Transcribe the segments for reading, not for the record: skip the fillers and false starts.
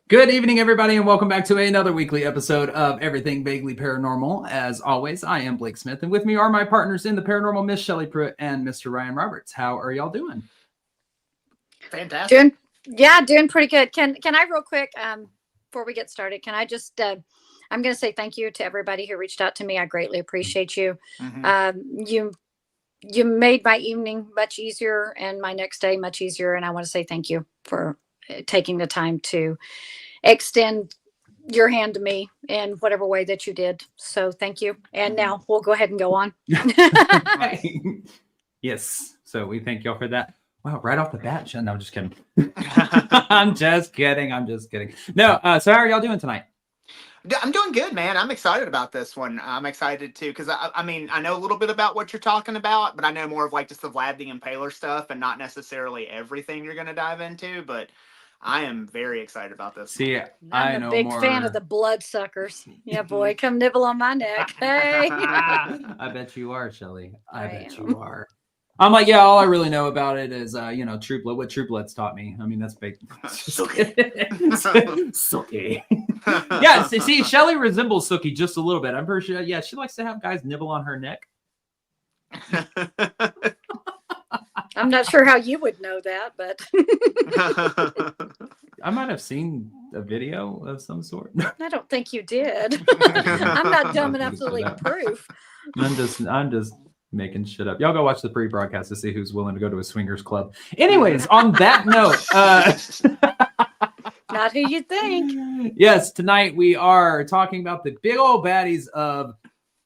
Good evening, everybody, and welcome back to another weekly episode of Everything Vaguely Paranormal. As always, I am Blake Smith, and with me are my partners in the paranormal, Miss Shelley Pruitt and Mr. Ryan Roberts. How are y'all doing? Fantastic. Doing pretty good. Can I real quick, before we get started, can I just, I'm going to say thank you to everybody who reached out to me. I greatly appreciate you. Mm-hmm. You made my evening much easier and my next day much easier, and I want to say thank you for taking the time to extend your hand to me in whatever way that you did. So thank you. And now we'll go ahead and go on. Yes. So we thank y'all for that. Wow, right off the bat. No, I'm just kidding. I'm just kidding. No, so how are y'all doing tonight? I'm doing good, man. I'm excited about this one. I'm excited too, because I mean, I know a little bit about what you're talking about, but I know more of like just the Vlad the Impaler stuff and not necessarily everything you're going to dive into, but I am very excited about this. See, I'm a big fan of the bloodsuckers. Yeah, boy, come nibble on my neck. Hey. I bet you are, Shelley. I bet you are. I'm like, yeah, all I really know about it is, True Blood, what True Blood's taught me. I mean, that's big. Sookie. Yeah, see, Shelley resembles Sookie just a little bit. I'm pretty sure, yeah, she likes to have guys nibble on her neck. I'm not sure how you would know that, but I might have seen a video of some sort. I don't think you did. I'm not dumb enough to leave proof. I'm just making shit up. Y'all go watch the pre-broadcast to see who's willing to go to a swingers club. Anyways, on that note, not who you think. Yes, tonight we are talking about the big old baddies of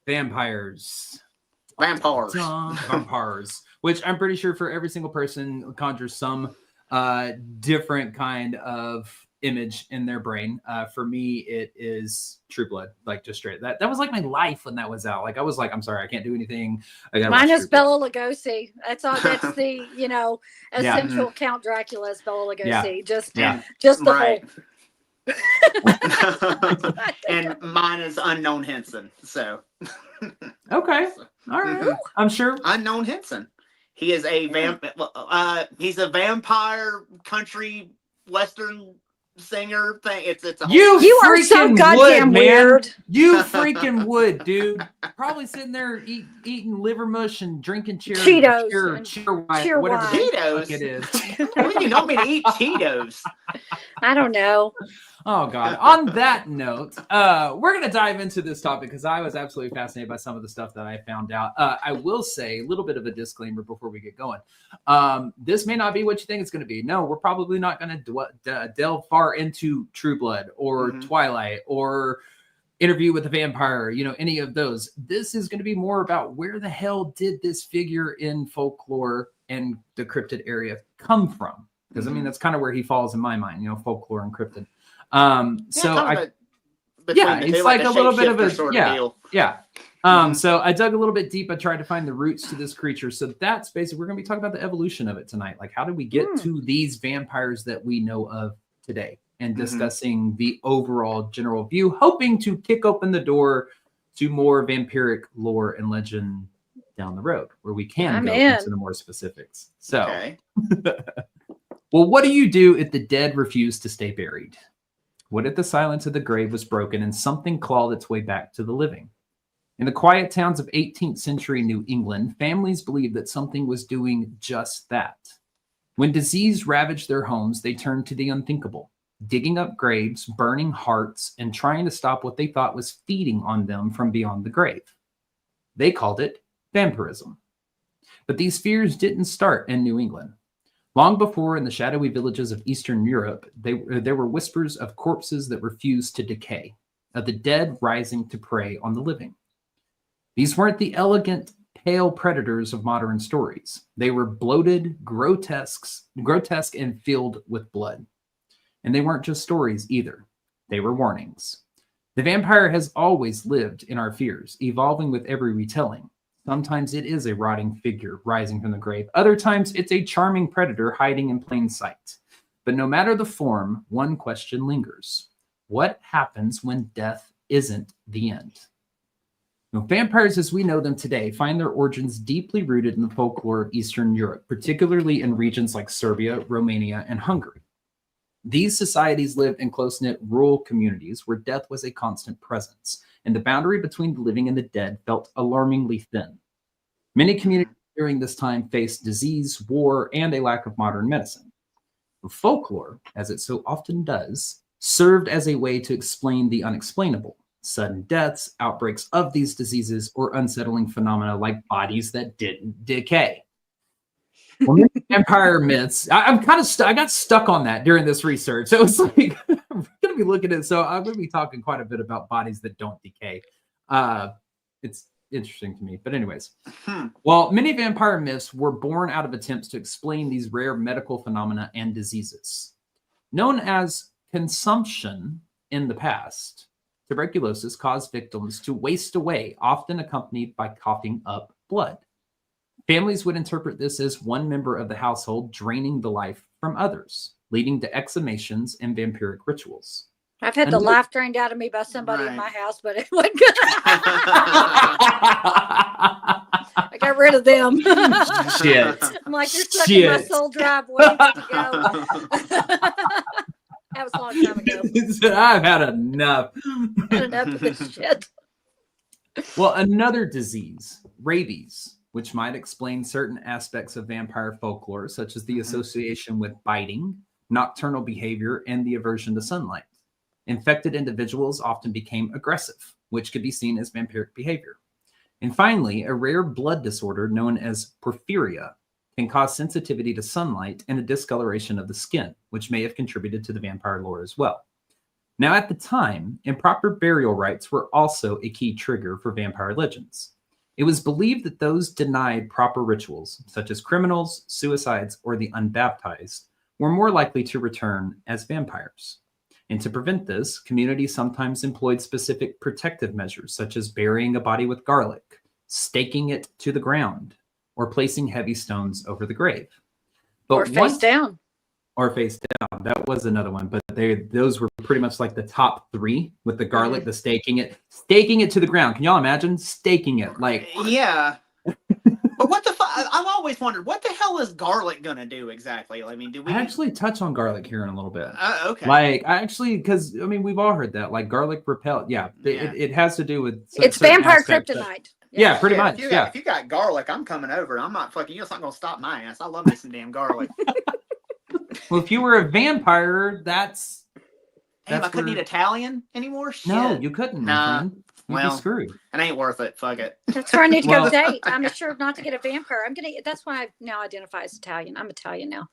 vampires. Vampires, which I'm pretty sure for every single person conjures some different kind of image in their brain. For me, it is True Blood, like just straight. That was like my life when that was out. Like I was like, I'm sorry, I can't do anything. Mine is Bela Lugosi. That's all. That's the essential Count Dracula's Bela Lugosi. Just the right. And mine is Unknown Henson. So okay, all right. I'm sure Unknown Henson. He is a he's a vampire country western singer thing. It's a whole you are so goddamn weird. You freaking would, dude. Probably sitting there eating liver mush and drinking Cheetos, whatever Cheetos. It is. What do you want me to eat Cheetos? I don't know. Oh God. On that note, we're gonna dive into this topic because I was absolutely fascinated by some of the stuff that I found out. I will say a little bit of a disclaimer before we get going. This may not be what you think it's going to be. No, we're probably not going to delve far into True Blood or Twilight or Interview with the Vampire, any of those. This is going to be more about where the hell did this figure in folklore and the cryptid area come from? Because I mean, that's kind of where he falls in my mind, folklore and cryptid. It's like a little bit of a deal. So I dug a little bit deep. I tried to find the roots to this creature. So that's basically, we're going to be talking about the evolution of it tonight. Like, how did we get to these vampires that we know of today, and discussing the overall general view, hoping to kick open the door to more vampiric lore and legend down the road where we can go into the more specifics. So, well, what do you do if the dead refuse to stay buried? What if the silence of the grave was broken and something clawed its way back to the living? In the quiet towns of 18th century New England, families believed that something was doing just that. When disease ravaged their homes, they turned to the unthinkable, digging up graves, burning hearts, and trying to stop what they thought was feeding on them from beyond the grave. They called it vampirism. But these fears didn't start in New England. Long before, in the shadowy villages of Eastern Europe, there were whispers of corpses that refused to decay, of the dead rising to prey on the living. These weren't the elegant, pale predators of modern stories. They were bloated, grotesque and filled with blood. And they weren't just stories either. They were warnings. The vampire has always lived in our fears, evolving with every retelling. Sometimes it is a rotting figure rising from the grave. Other times it's a charming predator hiding in plain sight. But no matter the form, one question lingers. What happens when death isn't the end? Now, vampires as we know them today find their origins deeply rooted in the folklore of Eastern Europe, particularly in regions like Serbia, Romania, and Hungary. These societies lived in close-knit rural communities where death was a constant presence, and the boundary between the living and the dead felt alarmingly thin. Many communities during this time faced disease, war, and a lack of modern medicine. Folklore, as it so often does, served as a way to explain the unexplainable, sudden deaths, outbreaks of these diseases, or unsettling phenomena like bodies that didn't decay. Well, many vampire myths, I'm kind of I got stuck on that during this research. So it's like, I'm going to be looking at, so I'm going to be talking quite a bit about bodies that don't decay. It's interesting to me. But anyways, well, many vampire myths were born out of attempts to explain these rare medical phenomena and diseases. Known as consumption in the past, tuberculosis caused victims to waste away, often accompanied by coughing up blood. Families would interpret this as one member of the household draining the life from others, leading to exhumations and vampiric rituals. I've had the life drained out of me by somebody in my house, but it wasn't good. I got rid of them. Shit. I'm like, you're sucking my soul dry, boy. You need to go. That was a long time ago. I've had enough. Had enough of this shit. Well, another disease, rabies, which might explain certain aspects of vampire folklore, such as the association with biting, nocturnal behavior, and the aversion to sunlight. Infected individuals often became aggressive, which could be seen as vampiric behavior. And finally, a rare blood disorder known as porphyria can cause sensitivity to sunlight and a discoloration of the skin, which may have contributed to the vampire lore as well. Now, at the time, improper burial rites were also a key trigger for vampire legends. It was believed that those denied proper rituals, such as criminals, suicides, or the unbaptized, were more likely to return as vampires. And to prevent this, communities sometimes employed specific protective measures, such as burying a body with garlic, staking it to the ground, or placing heavy stones over the grave. But or face down. Or face down. That was another one, but those were pretty much like the top three with the garlic, the staking it to the ground. Can y'all imagine staking it? Like, yeah. But what the fuck? I've always wondered, what the hell is garlic gonna do exactly? I mean, do we I actually touch on garlic here in a little bit? Okay. Like, because I mean, we've all heard that, like garlic repel. Yeah, it has to do with it's vampire kryptonite. Yeah, pretty much. If you got garlic, I'm coming over. I'm not fucking. You're not gonna stop my ass. I love me some damn garlic. Well, if you were a vampire, that's damn. I couldn't eat Italian anymore. Shit. No, you couldn't. Nah. You'd be screwed. It ain't worth it. Fuck it. That's where I need to go date. I'm sure not to get a vampire. That's why I now identify as Italian. I'm Italian now.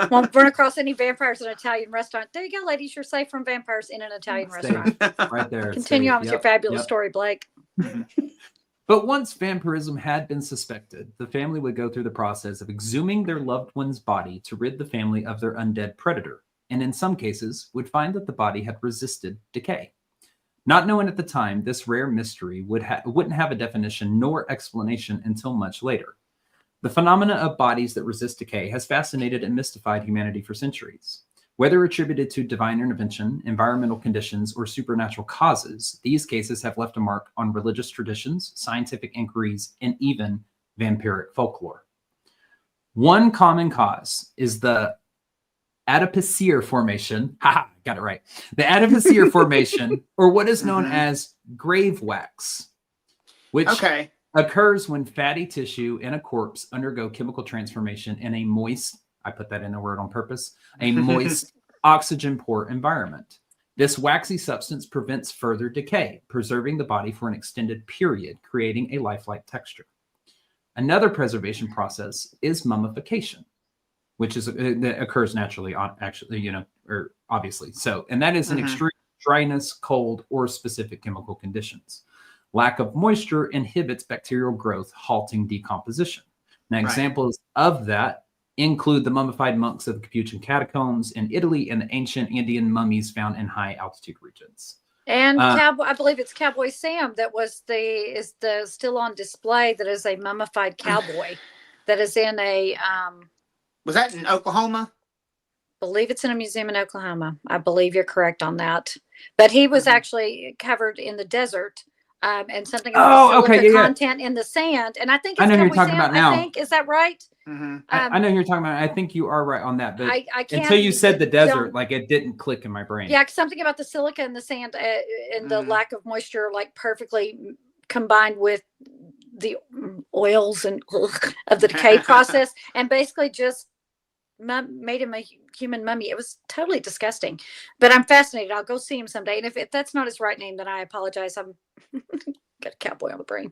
Won't run across any vampires in an Italian restaurant. There you go, ladies. You're safe from vampires in an Italian restaurant. Right there. Continue on with your fabulous story, Blake. But once vampirism had been suspected, the family would go through the process of exhuming their loved one's body to rid the family of their undead predator, and in some cases would find that the body had resisted decay. Not known at the time, this rare mystery wouldn't have a definition nor explanation until much later. The phenomena of bodies that resist decay has fascinated and mystified humanity for centuries. Whether attributed to divine intervention, environmental conditions, or supernatural causes, these cases have left a mark on religious traditions, scientific inquiries, and even vampiric folklore. One common cause is the adipocere formation. Haha, got it right. The adipocere formation, or what is known as grave wax, which occurs when fatty tissue in a corpse undergo chemical transformation in a moist, I put that in a word on purpose, a moist, oxygen-poor environment. This waxy substance prevents further decay, preserving the body for an extended period, creating a lifelike texture. Another preservation process is mummification, which is that occurs naturally, actually, or obviously. So, and that is an extreme dryness, cold, or specific chemical conditions. Lack of moisture inhibits bacterial growth, halting decomposition. Now, examples of that include the mummified monks of the Capuchin catacombs in Italy and the ancient Indian mummies found in high altitude regions. And I believe it's Cowboy Sam that is still on display. That is a mummified cowboy that is in a. Was that in Oklahoma? I believe it's in a museum in Oklahoma. I believe you're correct on that. But he was actually covered in the desert and something about the silica okay, yeah. content in the sand. And I think I it's know who you're Cowboy talking Sam, about now. I think. Is that right? I know who you're talking about. I think you are right on that, but I can't, until you said the desert, don't- like it didn't click in my brain. Yeah, something about the silica in the sand and the lack of moisture, like perfectly combined with the oils and of the decay process, and basically just made him a human mummy. It was totally disgusting, but I'm fascinated. I'll go see him someday. And if that's not his right name, then I apologize. I'm got a cowboy on the brain.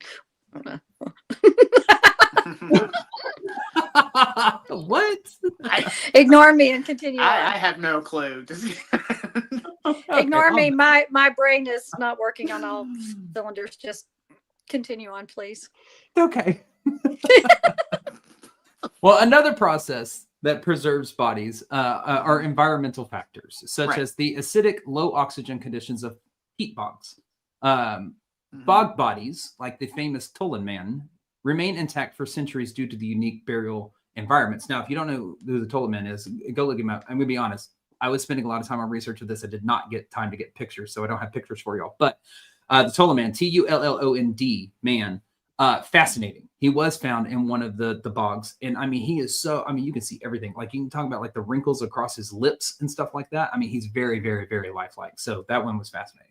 What? Ignore me and continue I on. have no clue. Ignore me. My brain is not working on all cylinders. Just continue on, please. Okay. Well, another process that preserves bodies are environmental factors, such as the acidic, low oxygen conditions of peat bogs. Bog bodies, like the famous Tolan Man, remain intact for centuries due to the unique burial environments. Now, if you don't know who the Tolan Man is, go look him up. I'm going to be honest. I was spending a lot of time on research of this. I did not get time to get pictures, so I don't have pictures for y'all. But the Tolan Man, Tullond man, fascinating. He was found in one of the bogs. And I mean, he is so, I mean, you can see everything. Like you can talk about like the wrinkles across his lips and stuff like that. I mean, he's very, very, very lifelike. So that one was fascinating.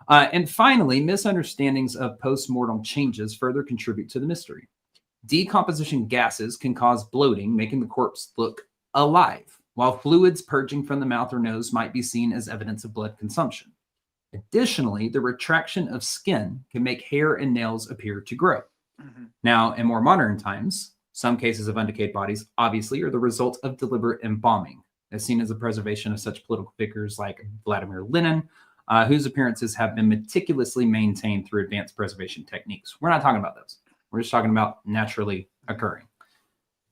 And finally, misunderstandings of post-mortem changes further contribute to the mystery. Decomposition gases can cause bloating, making the corpse look alive, while fluids purging from the mouth or nose might be seen as evidence of blood consumption. Additionally, the retraction of skin can make hair and nails appear to grow. Now, in more modern times, some cases of undecayed bodies obviously are the result of deliberate embalming, as seen as the preservation of such political figures like Vladimir Lenin, whose appearances have been meticulously maintained through advanced preservation techniques. We're not talking about those. We're just talking about naturally occurring.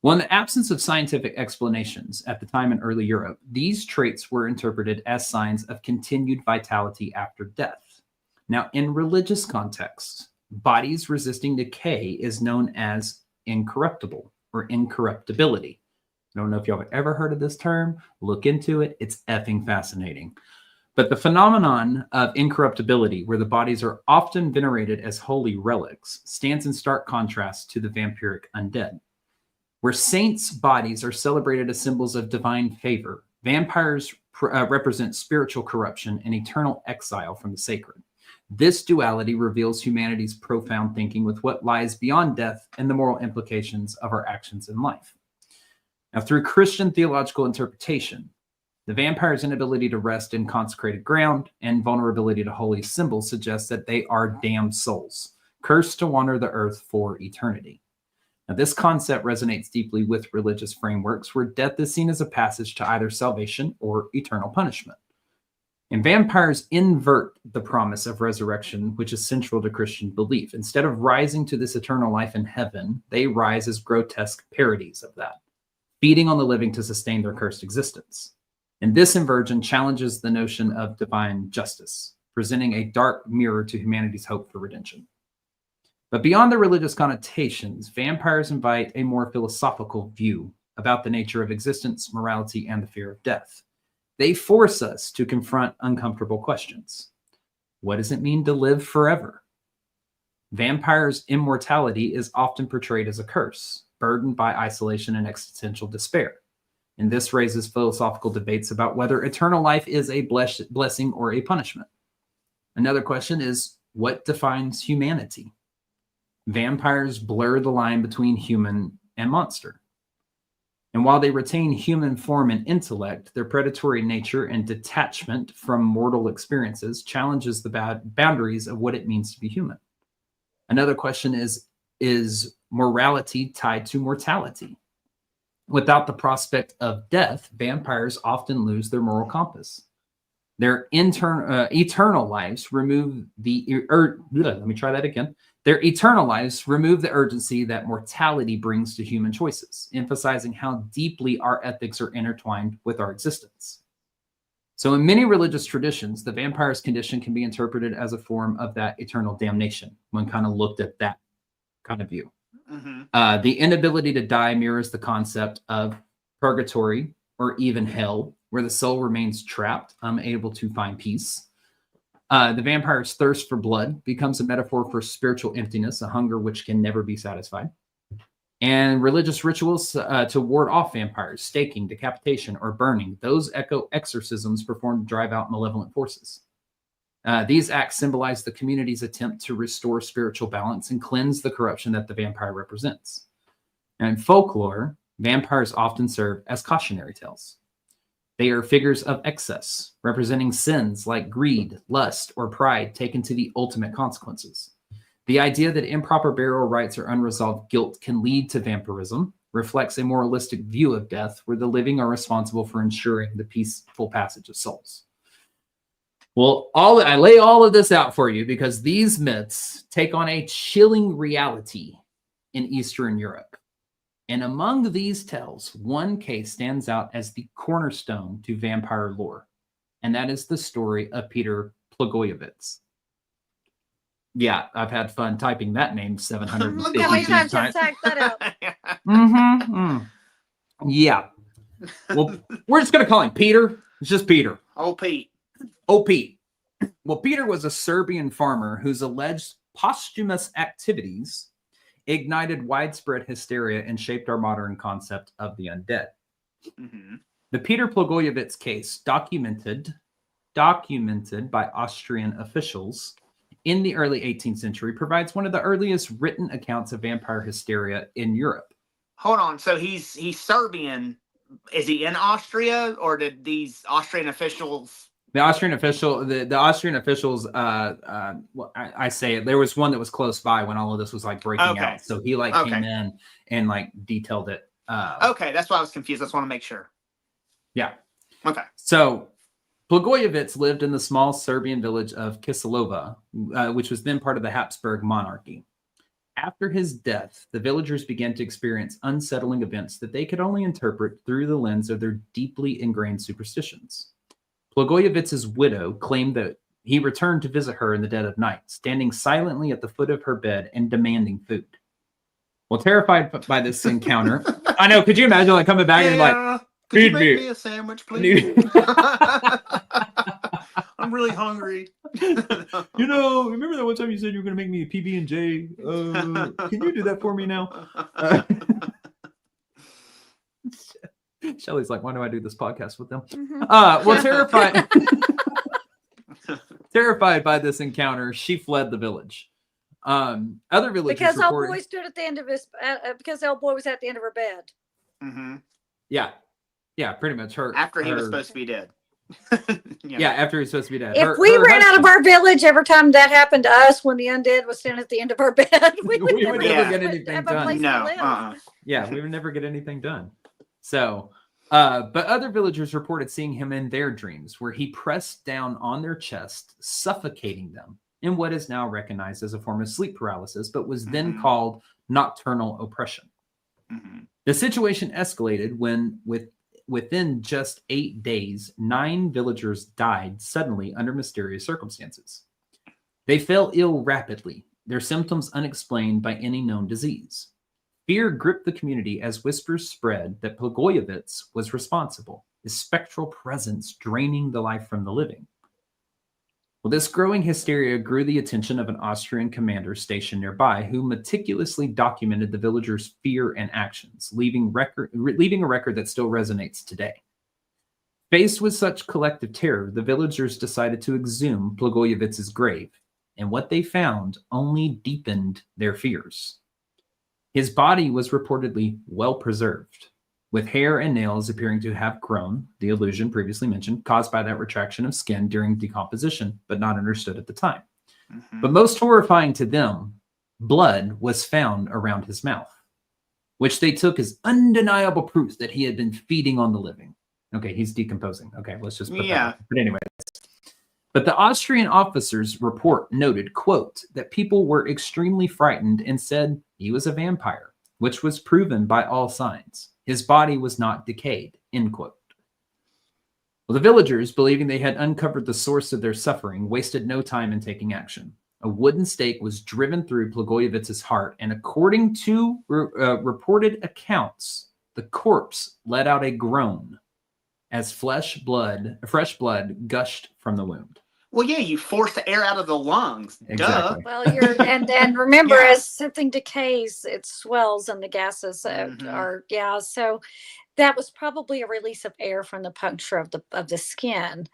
Well, in the absence of scientific explanations at the time in early Europe, these traits were interpreted as signs of continued vitality after death. Now, in religious contexts, bodies resisting decay is known as incorruptible or incorruptibility. I don't know if y'all have ever heard of this term. Look into it. It's effing fascinating. But the phenomenon of incorruptibility, where the bodies are often venerated as holy relics, stands in stark contrast to the vampiric undead. Where saints' bodies are celebrated as symbols of divine favor, vampires represent spiritual corruption and eternal exile from the sacred. This duality reveals humanity's profound thinking with what lies beyond death and the moral implications of our actions in life. Now, through Christian theological interpretation, the vampire's inability to rest in consecrated ground and vulnerability to holy symbols suggests that they are damned souls, cursed to wander the earth for eternity. Now, this concept resonates deeply with religious frameworks where death is seen as a passage to either salvation or eternal punishment. And vampires invert the promise of resurrection, which is central to Christian belief. Instead of rising to this eternal life in heaven, they rise as grotesque parodies of that, feeding on the living to sustain their cursed existence. And this inversion challenges the notion of divine justice, presenting a dark mirror to humanity's hope for redemption. But beyond the religious connotations, vampires invite a more philosophical view about the nature of existence, morality, and the fear of death. They force us to confront uncomfortable questions. What does it mean to live forever? Vampires' immortality is often portrayed as a curse, burdened by isolation and existential despair. And this raises philosophical debates about whether eternal life is a blessing or a punishment. Another question is, what defines humanity? Vampires blur the line between human and monster. And while they retain human form and intellect, their predatory nature and detachment from mortal experiences challenges the boundaries of what it means to be human. Another question is morality tied to mortality? Without the prospect of death, vampires often lose their moral compass. Their eternal lives remove Their eternal lives remove the urgency that mortality brings to human choices, emphasizing how deeply our ethics are intertwined with our existence. So in many religious traditions, the vampire's condition can be interpreted as a form of that eternal damnation when kind of looked at that kind of view. The inability to die mirrors the concept of purgatory or even hell, where the soul remains trapped, unable to find peace. The vampire's thirst for blood becomes a metaphor for spiritual emptiness, a hunger which can never be satisfied. And religious rituals to ward off vampires, staking, decapitation, or burning, those echo exorcisms performed to drive out malevolent forces. These acts symbolize the community's attempt to restore spiritual balance and cleanse the corruption that the vampire represents. And in folklore, vampires often serve as cautionary tales. They are figures of excess, representing sins like greed, lust, or pride taken to the ultimate consequences. The idea that improper burial rites or unresolved guilt can lead to vampirism reflects a moralistic view of death, where the living are responsible for ensuring the peaceful passage of souls. Well, I lay all of this out for you because these myths take on a chilling reality in Eastern Europe. And among these tales, one case stands out as the cornerstone to vampire lore, and that is the story of Peter Plogojowitz. Yeah, I've had fun typing that name 750 How many times times. have you typed that out? Yeah. Well, we're just going to call him Peter. It's just Peter. Oh, Pete. Oh, Pete. Well, Peter was a Serbian farmer whose alleged posthumous activities ignited widespread hysteria and shaped our modern concept of the undead. Mm-hmm. The Peter Plogojowitz case, documented by Austrian officials in the early 18th century, provides one of the earliest written accounts of vampire hysteria in Europe. Hold on. So he's Serbian. Is he in Austria, or did these Austrian officials? The Austrian officials. Well, I say it. There was one that was close by when all of this was like breaking out. So he came in and like detailed it. Okay, that's why I was confused. I just want to make sure. Yeah. Okay. So Plogojowitz lived in the small Serbian village of Kisilova, which was then part of the Habsburg monarchy. After his death, the villagers began to experience unsettling events that they could only interpret through the lens of their deeply ingrained superstitions. Plogojowicz's widow claimed that he returned to visit her in the dead of night, standing silently at the foot of her bed and demanding food. Well, terrified by this encounter, I know, could you imagine like coming back and like, could you feed make me me a sandwich, please? I'm really hungry. You know, remember that one time you said you were going to make me a PB&J? Can you do that for me now? Shelly's like, why do I do this podcast with them? Well, terrified by this encounter, she fled the village. Other villagers because old reported, boy stood at the end of his because old boy was at the end of her bed. Mm-hmm. Yeah, pretty much her. After he was supposed to be dead. Yeah, after he was supposed to be dead. If we ran out of our village every time that happened to us when the undead was standing at the end of our bed, we would never get anything done. No. Yeah, we would never get anything done. So, but other villagers reported seeing him in their dreams, where he pressed down on their chest, suffocating them in what is now recognized as a form of sleep paralysis, but was then called nocturnal oppression. Mm-hmm. The situation escalated when, within just 8 days, 9 villagers died suddenly under mysterious circumstances. They fell ill rapidly, their symptoms unexplained by any known disease. Fear gripped the community as whispers spread that Plogojowitz was responsible, his spectral presence draining the life from the living. Well, this growing hysteria drew the attention of an Austrian commander stationed nearby, who meticulously documented the villagers' fear and actions, leaving a record that still resonates today. Faced with such collective terror, the villagers decided to exhume Plogojowicz's grave, and what they found only deepened their fears. His body was reportedly well preserved, with hair and nails appearing to have grown, the illusion previously mentioned, caused by that retraction of skin during decomposition, but not understood at the time. Mm-hmm. But most horrifying to them, blood was found around his mouth, which they took as undeniable proof that he had been feeding on the living. Okay, he's decomposing. Okay, let's just put that. But anyway. But the Austrian officer's report noted, quote, that people were extremely frightened and said he was a vampire, which was proven by all signs. His body was not decayed, end quote. Well, the villagers, believing they had uncovered the source of their suffering, wasted no time in taking action. A wooden stake was driven through Plogojowicz's heart, and according to reported accounts, the corpse let out a groan as fresh blood gushed from the wound. Well, yeah, you force the air out of the lungs. Exactly. Well, and remember, Yeah. as something decays, it swells, and the gases are So that was probably a release of air from the puncture of the skin.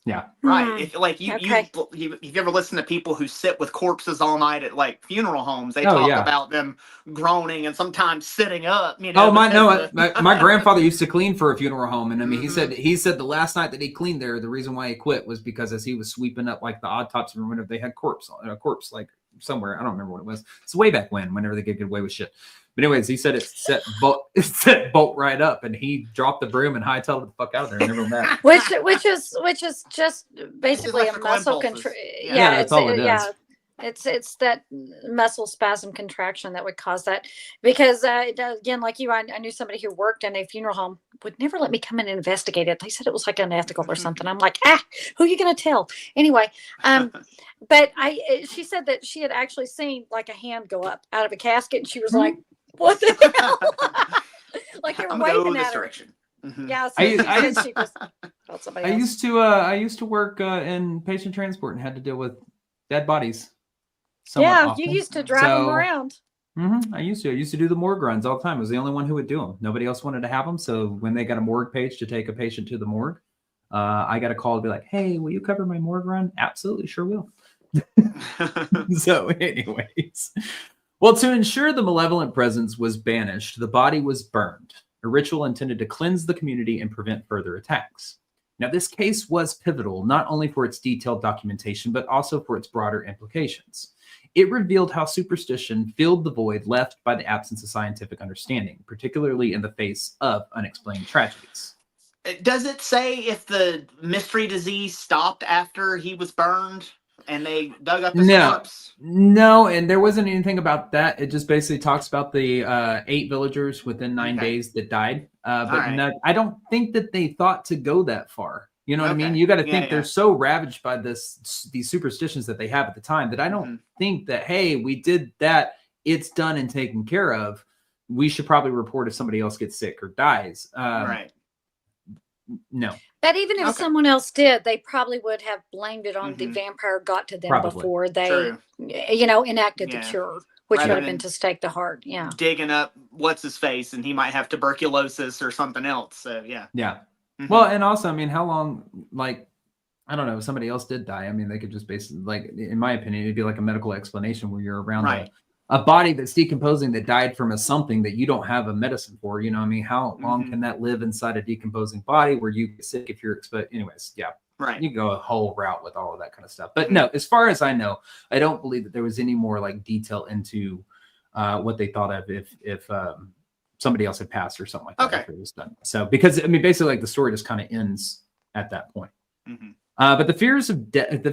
Yeah. Right. If like Okay. you ever listen to people who sit with corpses all night at like funeral homes, they Oh, talk yeah. about them groaning and sometimes sitting up. Oh because my grandfather used to clean for a funeral home, and I mean, Mhm. he said the last night that he cleaned there, the reason why he quit was because as he was sweeping up like the autopsy room, whenever they had a corpse like somewhere, I don't remember what it was. It's way back whenever they could get away with shit. But anyways, he said it set bolt right up, and he dropped the broom and hightailed it the fuck out of there. And never back. which is just basically a electrical muscle impulses. control. Yeah, that's all it is. Yeah. It's that muscle spasm contraction that would cause that, because again, like you, I knew somebody who worked in a funeral home, would never let me come in and investigate it. They said it was like unethical or something. I'm like, who are you going to tell? Anyway, but she said that she had actually seen like a hand go up out of a casket, and she was like, what the hell? Like they were I'm gonna go waving this at her. direction. Mhm. Yeah, so I she used- said she was felt somebody I else. used to work in patient transport and had to deal with dead bodies. Yeah, often. you used to drive them around. I used to do the morgue runs all the time. I was the only one who would do them. Nobody else wanted to have them. So when they got a morgue page to take a patient to the morgue, I got a call to be like, "Hey, will you cover my morgue run?" Absolutely, sure will. So, anyways, well, to ensure the malevolent presence was banished, the body was burned, a ritual intended to cleanse the community and prevent further attacks. Now, this case was pivotal, not only for its detailed documentation, but also for its broader implications. It revealed how superstition filled the void left by the absence of scientific understanding, particularly in the face of unexplained tragedies. Does it say if the mystery disease stopped after he was burned and they dug up his corpse? No, and there wasn't anything about that. It just basically talks about the 8 villagers within 9 days that died. But I don't think that they thought to go that far. You know what I mean? You got to think they're so ravaged by these superstitions that they have at the time that I don't think that, hey, we did that, it's done and taken care of. We should probably report if somebody else gets sick or dies. Right. No. But even if someone else did, they probably would have blamed it on the vampire got to them before they, enacted the cure, which would have been to stake the heart. Yeah. Digging up what's his face, and he might have tuberculosis or something else. So yeah. Yeah. Well, and also, I mean, how long, like, I don't know, if somebody else did die, I mean, they could just basically, like, in my opinion, it'd be like a medical explanation where you're around a body that's decomposing that died from a something that you don't have a medicine for. You know what I mean? How long can that live inside a decomposing body where you get sick if you're exposed? Anyways, yeah. Right. You go a whole route with all of that kind of stuff. But no, as far as I know, I don't believe that there was any more like detail into what they thought of if somebody else had passed or something like that after it was done. So, because I mean, basically, like the story just kind of ends at that point. But the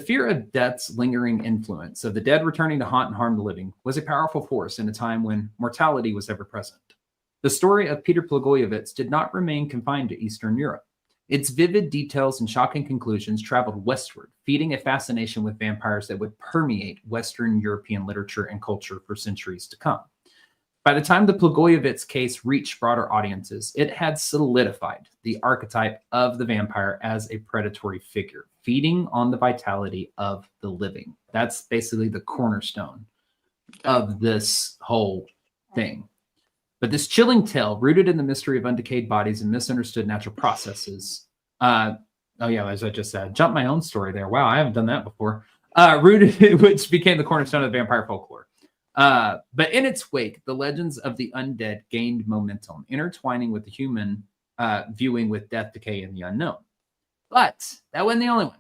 fear of death's lingering influence of the dead returning to haunt and harm the living was a powerful force in a time when mortality was ever present. The story of Peter Plogojowitz did not remain confined to Eastern Europe. Its vivid details and shocking conclusions traveled westward, feeding a fascination with vampires that would permeate Western European literature and culture for centuries to come. By the time the Plogojowitz case reached broader audiences, it had solidified the archetype of the vampire as a predatory figure, feeding on the vitality of the living. That's basically the cornerstone of this whole thing. But this chilling tale, rooted in the mystery of undecayed bodies and misunderstood natural processes. As I just said, jumped my own story there. Wow, I haven't done that before. Which became the cornerstone of vampire folklore. But in its wake, the legends of the undead gained momentum, intertwining with the human viewing with death, decay, and the unknown. But that wasn't the only one.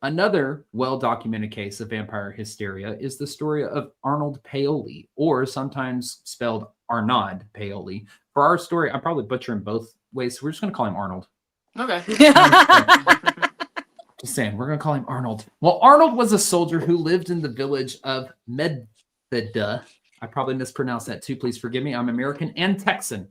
Another well-documented case of vampire hysteria is the story of Arnold Paole, or sometimes spelled Arnaud Paole. For our story, I'm probably butchering both ways, so we're just going to call him Arnold. Okay. Just saying, we're going to call him Arnold. Well, Arnold was a soldier who lived in the village of Medveda. I probably mispronounced that too. Please forgive me. I'm American and Texan.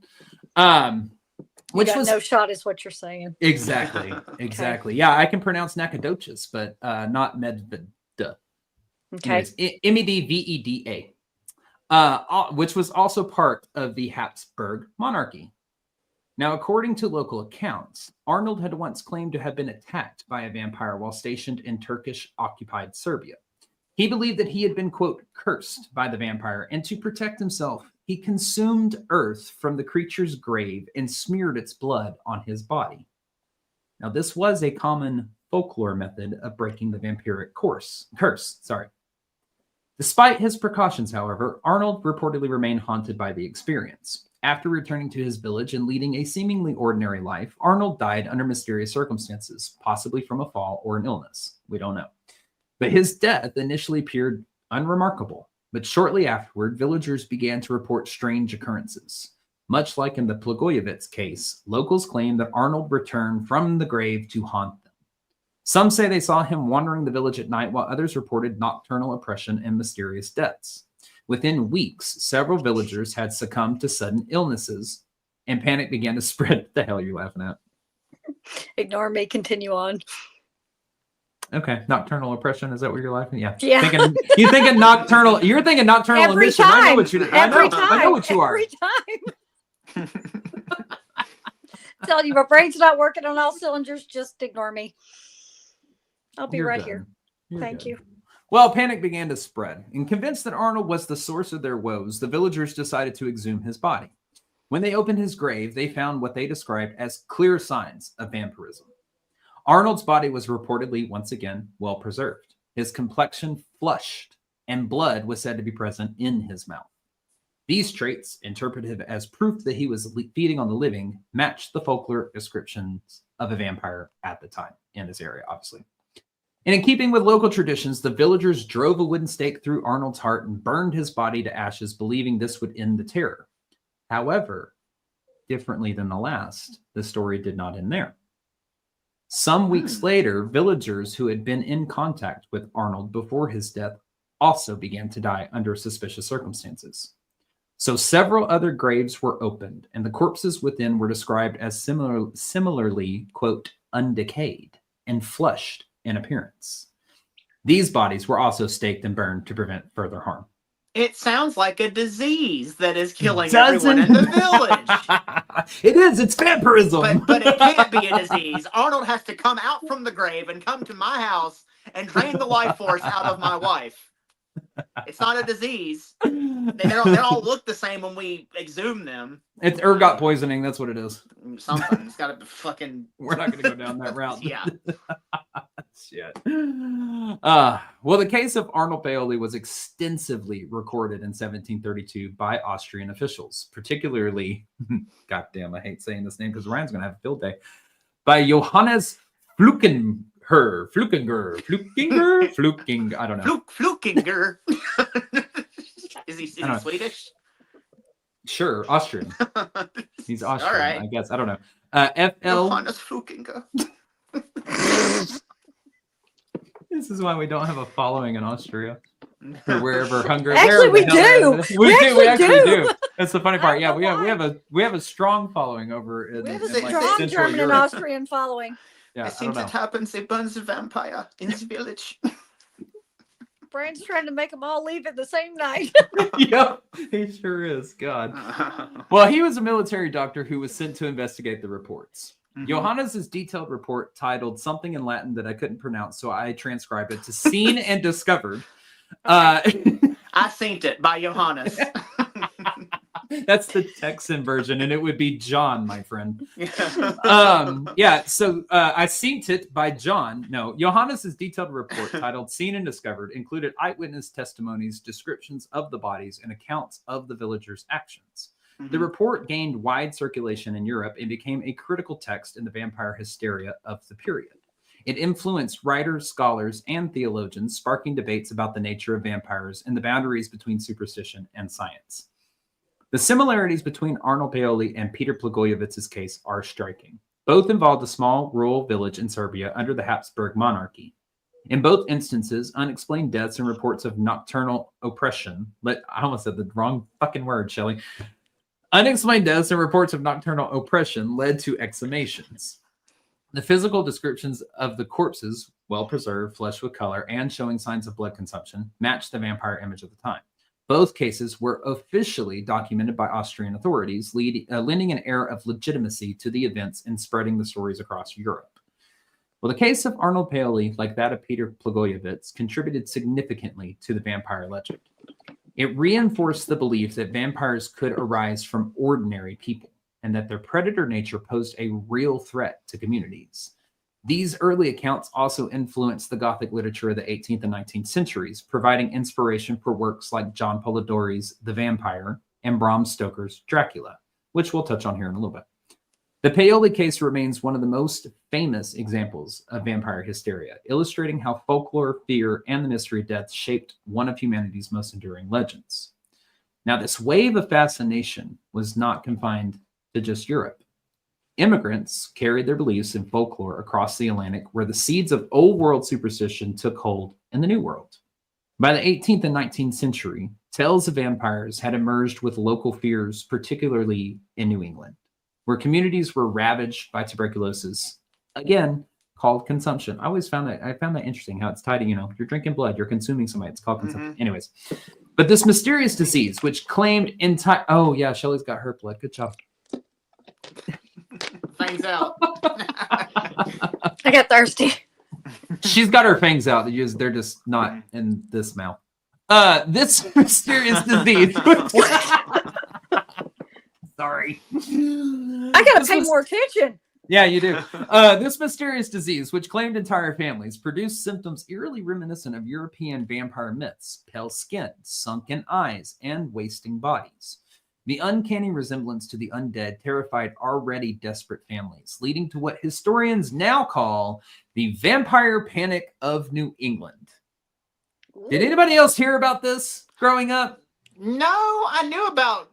Which was no shot is what you're saying. Exactly. Exactly. Okay. Yeah, I can pronounce Nacogdoches, but not Medveda. Okay. Medveda. Which was also part of the Habsburg monarchy. Now, according to local accounts, Arnold had once claimed to have been attacked by a vampire while stationed in Turkish-occupied Serbia. He believed that he had been, quote, cursed by the vampire, and to protect himself, he consumed earth from the creature's grave and smeared its blood on his body. Now, this was a common folklore method of breaking the vampiric curse. Despite his precautions, however, Arnold reportedly remained haunted by the experience. After returning to his village and leading a seemingly ordinary life, Arnold died under mysterious circumstances, possibly from a fall or an illness. We don't know. But his death initially appeared unremarkable. But shortly afterward, villagers began to report strange occurrences. Much like in the Plogojowitz case, locals claim that Arnold returned from the grave to haunt them. Some say they saw him wandering the village at night, while others reported nocturnal oppression and mysterious deaths. Within weeks, several villagers had succumbed to sudden illnesses, and panic began to spread. What the hell are you laughing at? Ignore me. Continue on. Okay, nocturnal oppression. Is that what you're laughing? Yeah. Yeah. You're thinking nocturnal. You're thinking nocturnal Every emission. time. I know what you. I know what you are. Every time. Tell you, my brain's not working on all cylinders. Just ignore me. I'll be right here. Thank you. Well, panic began to spread, and convinced that Arnold was the source of their woes, the villagers decided to exhume his body. When they opened his grave, they found what they described as clear signs of vampirism. Arnold's body was reportedly, once again, well preserved. His complexion flushed, and blood was said to be present in his mouth. These traits, interpreted as proof that he was feeding on the living, matched the folklore descriptions of a vampire at the time in this area, obviously. And in keeping with local traditions, the villagers drove a wooden stake through Arnold's heart and burned his body to ashes, believing this would end the terror. However, differently than the last, the story did not end there. Some weeks later, villagers who had been in contact with Arnold before his death also began to die under suspicious circumstances. So several other graves were opened, and the corpses within were described as similarly, quote, undecayed and flushed in appearance. These bodies were also staked and burned to prevent further harm. It sounds like a disease that is killing everyone in the village. It is. It's vampirism. But it can't be a disease. Arnold has to come out from the grave and come to my house and drain the life force out of my wife. It's not a disease. They all look the same when we exhume them. It's ergot poisoning. That's what it is. Something. It's got to be fucking... We're not going to go down that route. Yeah. Shit. Well, the case of Arnold Paole was extensively recorded in 1732 by Austrian officials, particularly, goddamn, I hate saying this name because Ryan's going to have a field day, by Johannes Flukinger, I don't know. Flukinger. Is he Swedish? Sure, Austrian. He's Austrian, all right. I guess. I don't know. FL. Johannes Flukinger. This is why we don't have a following in Austria or wherever Hungary. Actually, we do. We actually do. That's the funny part. Yeah, we have a strong following over in, we have in a like strong Central German and Europe. Austrian following. Yeah, It seems it happens. They burn the vampire in the village. Brian's trying to make them all leave at the same night. Yep, he sure is. God. Well, he was a military doctor who was sent to investigate the reports. Mm-hmm. Johannes's detailed report, titled something in Latin that I couldn't pronounce, so I transcribed it to "Seen and Discovered." I synced it by Johannes. That's the Texan version, and it would be John, my friend. So I synced it by John. No, Johannes's detailed report, titled "Seen and Discovered," included eyewitness testimonies, descriptions of the bodies, and accounts of the villagers' actions. Mm-hmm. The report gained wide circulation in Europe and became a critical text in the vampire hysteria of the period. It influenced writers, scholars, and theologians, sparking debates about the nature of vampires and the boundaries between superstition and science. The similarities between Arnold Paole and Peter Blogojewicz's case are striking. Both involved a small rural village in Serbia under the Habsburg monarchy. In both instances, unexplained deaths and reports of nocturnal oppression, I almost said the wrong fucking word, Shelley. Unexplained deaths and reports of nocturnal oppression led to exhumations. The physical descriptions of the corpses, well preserved, flushed with color, and showing signs of blood consumption, matched the vampire image of the time. Both cases were officially documented by Austrian authorities, lending an air of legitimacy to the events and spreading the stories across Europe. Well, the case of Arnold Paole, like that of Peter Plogojowitz, contributed significantly to the vampire legend. It reinforced the belief that vampires could arise from ordinary people and that their predator nature posed a real threat to communities. These early accounts also influenced the Gothic literature of the 18th and 19th centuries, providing inspiration for works like John Polidori's The Vampire and Bram Stoker's Dracula, which we'll touch on here in a little bit. The Paole case remains one of the most famous examples of vampire hysteria, illustrating how folklore, fear, and the mystery of death shaped one of humanity's most enduring legends. Now, this wave of fascination was not confined to just Europe. Immigrants carried their beliefs in folklore across the Atlantic, where the seeds of old world superstition took hold in the New World. By the 18th and 19th century, tales of vampires had emerged with local fears, particularly in New England, where communities were ravaged by tuberculosis, again, called consumption. I found that interesting how it's tied to, you're drinking blood, you're consuming somebody, it's called consumption. Anyways, but this mysterious disease, which claimed oh yeah, Shelley's got her blood. Good job. Fangs out. I got thirsty. She's got her fangs out. They're just not in this mouth. This mysterious disease. Sorry. I gotta pay more attention. Yeah, you do. This mysterious disease, which claimed entire families, produced symptoms eerily reminiscent of European vampire myths: pale skin, sunken eyes, and wasting bodies. The uncanny resemblance to the undead terrified already desperate families, leading to what historians now call the vampire panic of New England. Did anybody else hear about this growing up? No, I knew about,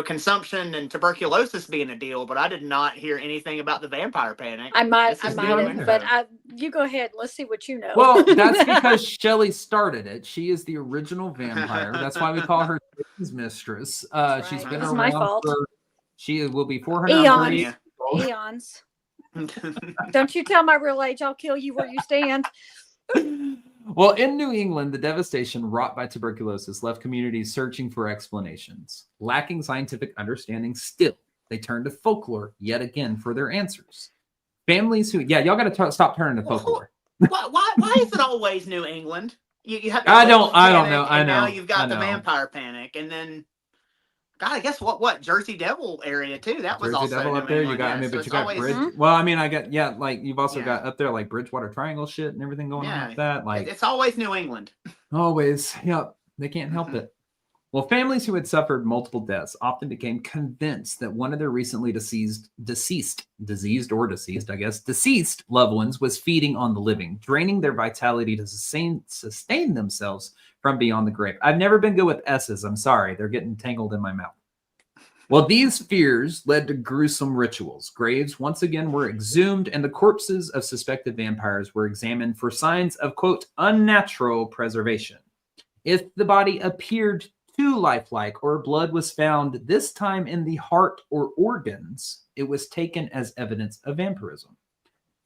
consumption and tuberculosis being a deal, but I did not hear anything about the vampire panic. I might have, but you go ahead. Let's see what you know. Well, that's because Shelley started it. She is the original vampire. That's why we call her Satan's mistress. She's been It's around my fault. She will be 430 years old. Eons. Don't you tell my real age. I'll kill you where you stand. Well, in New England, the devastation wrought by tuberculosis left communities searching for explanations. Lacking scientific understanding still, they turned to folklore yet again for their answers. Families who, y'all got to stop turning to folklore. Why is it always New England? You have I don't know. I know. Now you've got the vampire panic, and then, God, I guess what Jersey Devil area too. That was Jersey also Devil New up there. England, You got, yeah. but So you got always, Bridge. Well, I got, like you've also got up there like Bridgewater Triangle shit and everything going on like that. Like it's always New England. Always, yep. They can't help it. Well, families who had suffered multiple deaths often became convinced that one of their recently deceased loved ones was feeding on the living, draining their vitality to sustain themselves from beyond the grave. I've never been good with S's. I'm sorry. They're getting tangled in my mouth. Well, these fears led to gruesome rituals. Graves once again were exhumed, and the corpses of suspected vampires were examined for signs of, quote, unnatural preservation. If the body appeared too lifelike or blood was found, this time in the heart or organs, it was taken as evidence of vampirism.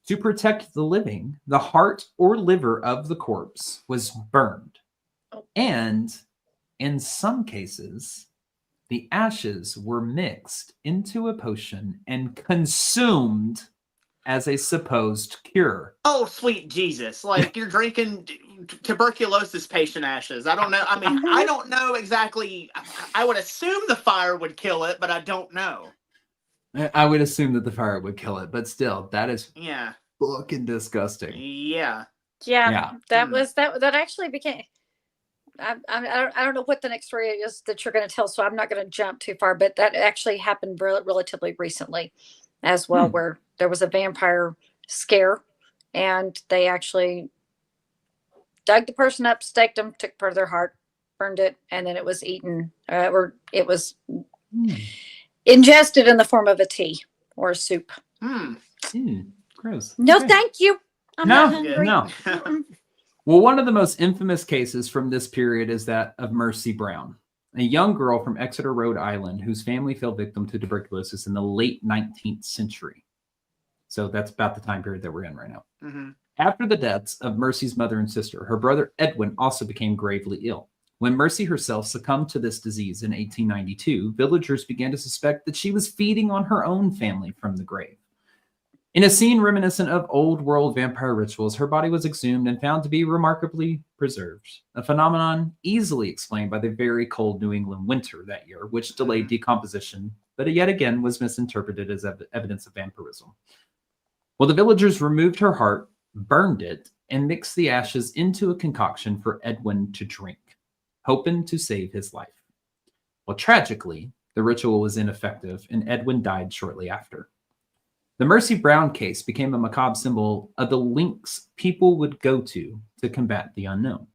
To protect the living, the heart or liver of the corpse was burned. And in some cases, the ashes were mixed into a potion and consumed as a supposed cure. Oh, sweet Jesus. Like you're drinking tuberculosis patient ashes. I don't know. I mean, I don't know exactly. I would assume the fire would kill it, but I don't know. I would assume that the fire would kill it, but still, that is fucking disgusting. Yeah. That actually became... I don't know what the next story is that you're going to tell, so I'm not going to jump too far, but that actually happened relatively recently as well, where there was a vampire scare, and they actually dug the person up, staked them, took part of their heart, burned it, and then it was eaten, or it was ingested in the form of a tea or a soup. Gross. No, okay. thank you. I'm not hungry. No. Well, one of the most infamous cases from this period is that of Mercy Brown, a young girl from Exeter, Rhode Island, whose family fell victim to tuberculosis in the late 19th century. So that's about the time period that we're in right now. After the deaths of Mercy's mother and sister, her brother Edwin also became gravely ill. When Mercy herself succumbed to this disease in 1892, villagers began to suspect that she was feeding on her own family from the grave. In a scene reminiscent of old world vampire rituals, her body was exhumed and found to be remarkably preserved, a phenomenon easily explained by the very cold New England winter that year, which delayed decomposition, but yet again was misinterpreted as evidence of vampirism. Well, the villagers removed her heart, burned it, and mixed the ashes into a concoction for Edwin to drink, hoping to save his life. Well, tragically, the ritual was ineffective, and Edwin died shortly after. The Mercy Brown case became a macabre symbol of the lengths people would go to combat the unknown.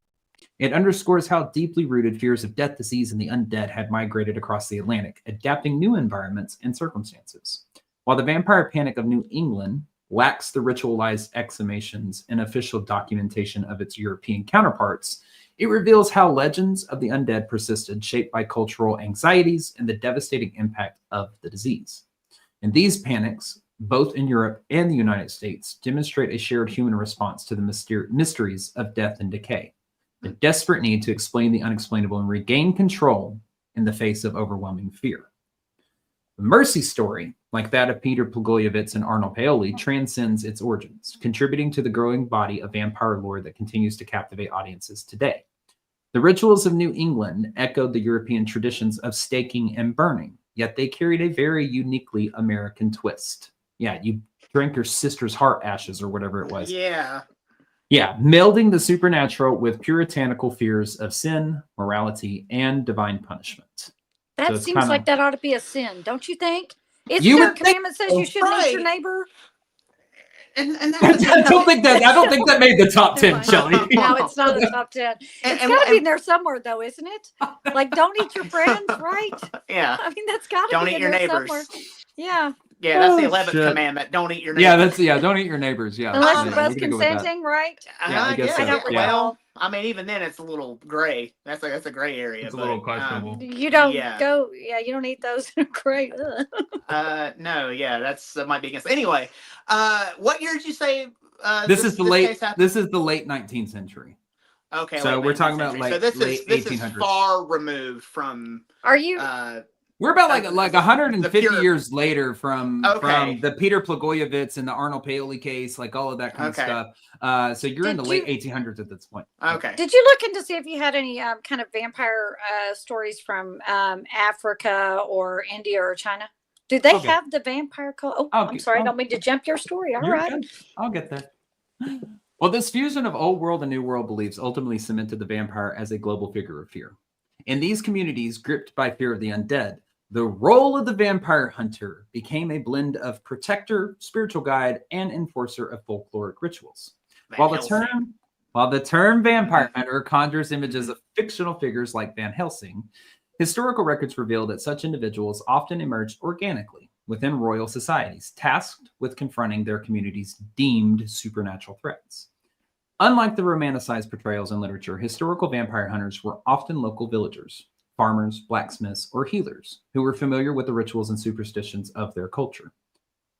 It underscores how deeply rooted fears of death, disease, and the undead had migrated across the Atlantic, adapting new environments and circumstances. While the vampire panic of New England lacks the ritualized exhumations and official documentation of its European counterparts, it reveals how legends of the undead persisted, shaped by cultural anxieties and the devastating impact of the disease. And these panics, both in Europe and the United States, demonstrate a shared human response to the mysteries of death and decay, the desperate need to explain the unexplainable and regain control in the face of overwhelming fear. The Mercy story, like that of Peter Plogojowitz and Arnold Paole, transcends its origins, contributing to the growing body of vampire lore that continues to captivate audiences today. The rituals of New England echoed the European traditions of staking and burning, yet they carried a very uniquely American twist. Yeah, you drank your sister's heart ashes or whatever it was. Yeah. Yeah, melding the supernatural with puritanical fears of sin, morality, and divine punishment. That seems like that ought to be a sin, don't you think? Isn't You there a would commandment that says you shouldn't eat your right. neighbor? And I don't think that made the top 10, Shelley. No, it's not a top 10. It's got to be in there somewhere, though, isn't it? Like, don't eat your friends, right? Yeah. I mean, that's got to be Don't eat in your there neighbors. somewhere. Yeah. Yeah, that's the Oh, 11th shit. commandment. Don't eat your neighbors. Don't eat your neighbors. Yeah, Unless Yeah, you're we're both gonna go with that. consenting, right? Yeah, I guess so. I don't recall. Well, I mean, even then, it's a little gray. That's a gray area. It's a little questionable. You don't Yeah. go, you don't eat those. Great. No, yeah, that might be against. Anyway, what year did you say? This is the late 19th century. Okay, so we're talking about so this late is 1800s. far removed from. Are you? We're about like 150 pure- years later from Okay. the Peter Plogojowitz and the Arnold Paole case, like all of that kind of stuff. So you're in the late 1800s at this point. Okay. Did you look into see if you had any kind of vampire stories from Africa or India or China? Do they have the vampire cult? Oh, I'm sorry, I don't mean to jump your story. All right. Good. I'll get there. Well, this fusion of old world and new world beliefs ultimately cemented the vampire as a global figure of fear. In these communities gripped by fear of the undead, the role of the vampire hunter became a blend of protector, spiritual guide, and enforcer of folkloric rituals. While the term vampire hunter conjures images of fictional figures like Van Helsing, historical records reveal that such individuals often emerged organically within royal societies, tasked with confronting their community's deemed supernatural threats. Unlike the romanticized portrayals in literature, historical vampire hunters were often local villagers, farmers, blacksmiths, or healers who were familiar with the rituals and superstitions of their culture.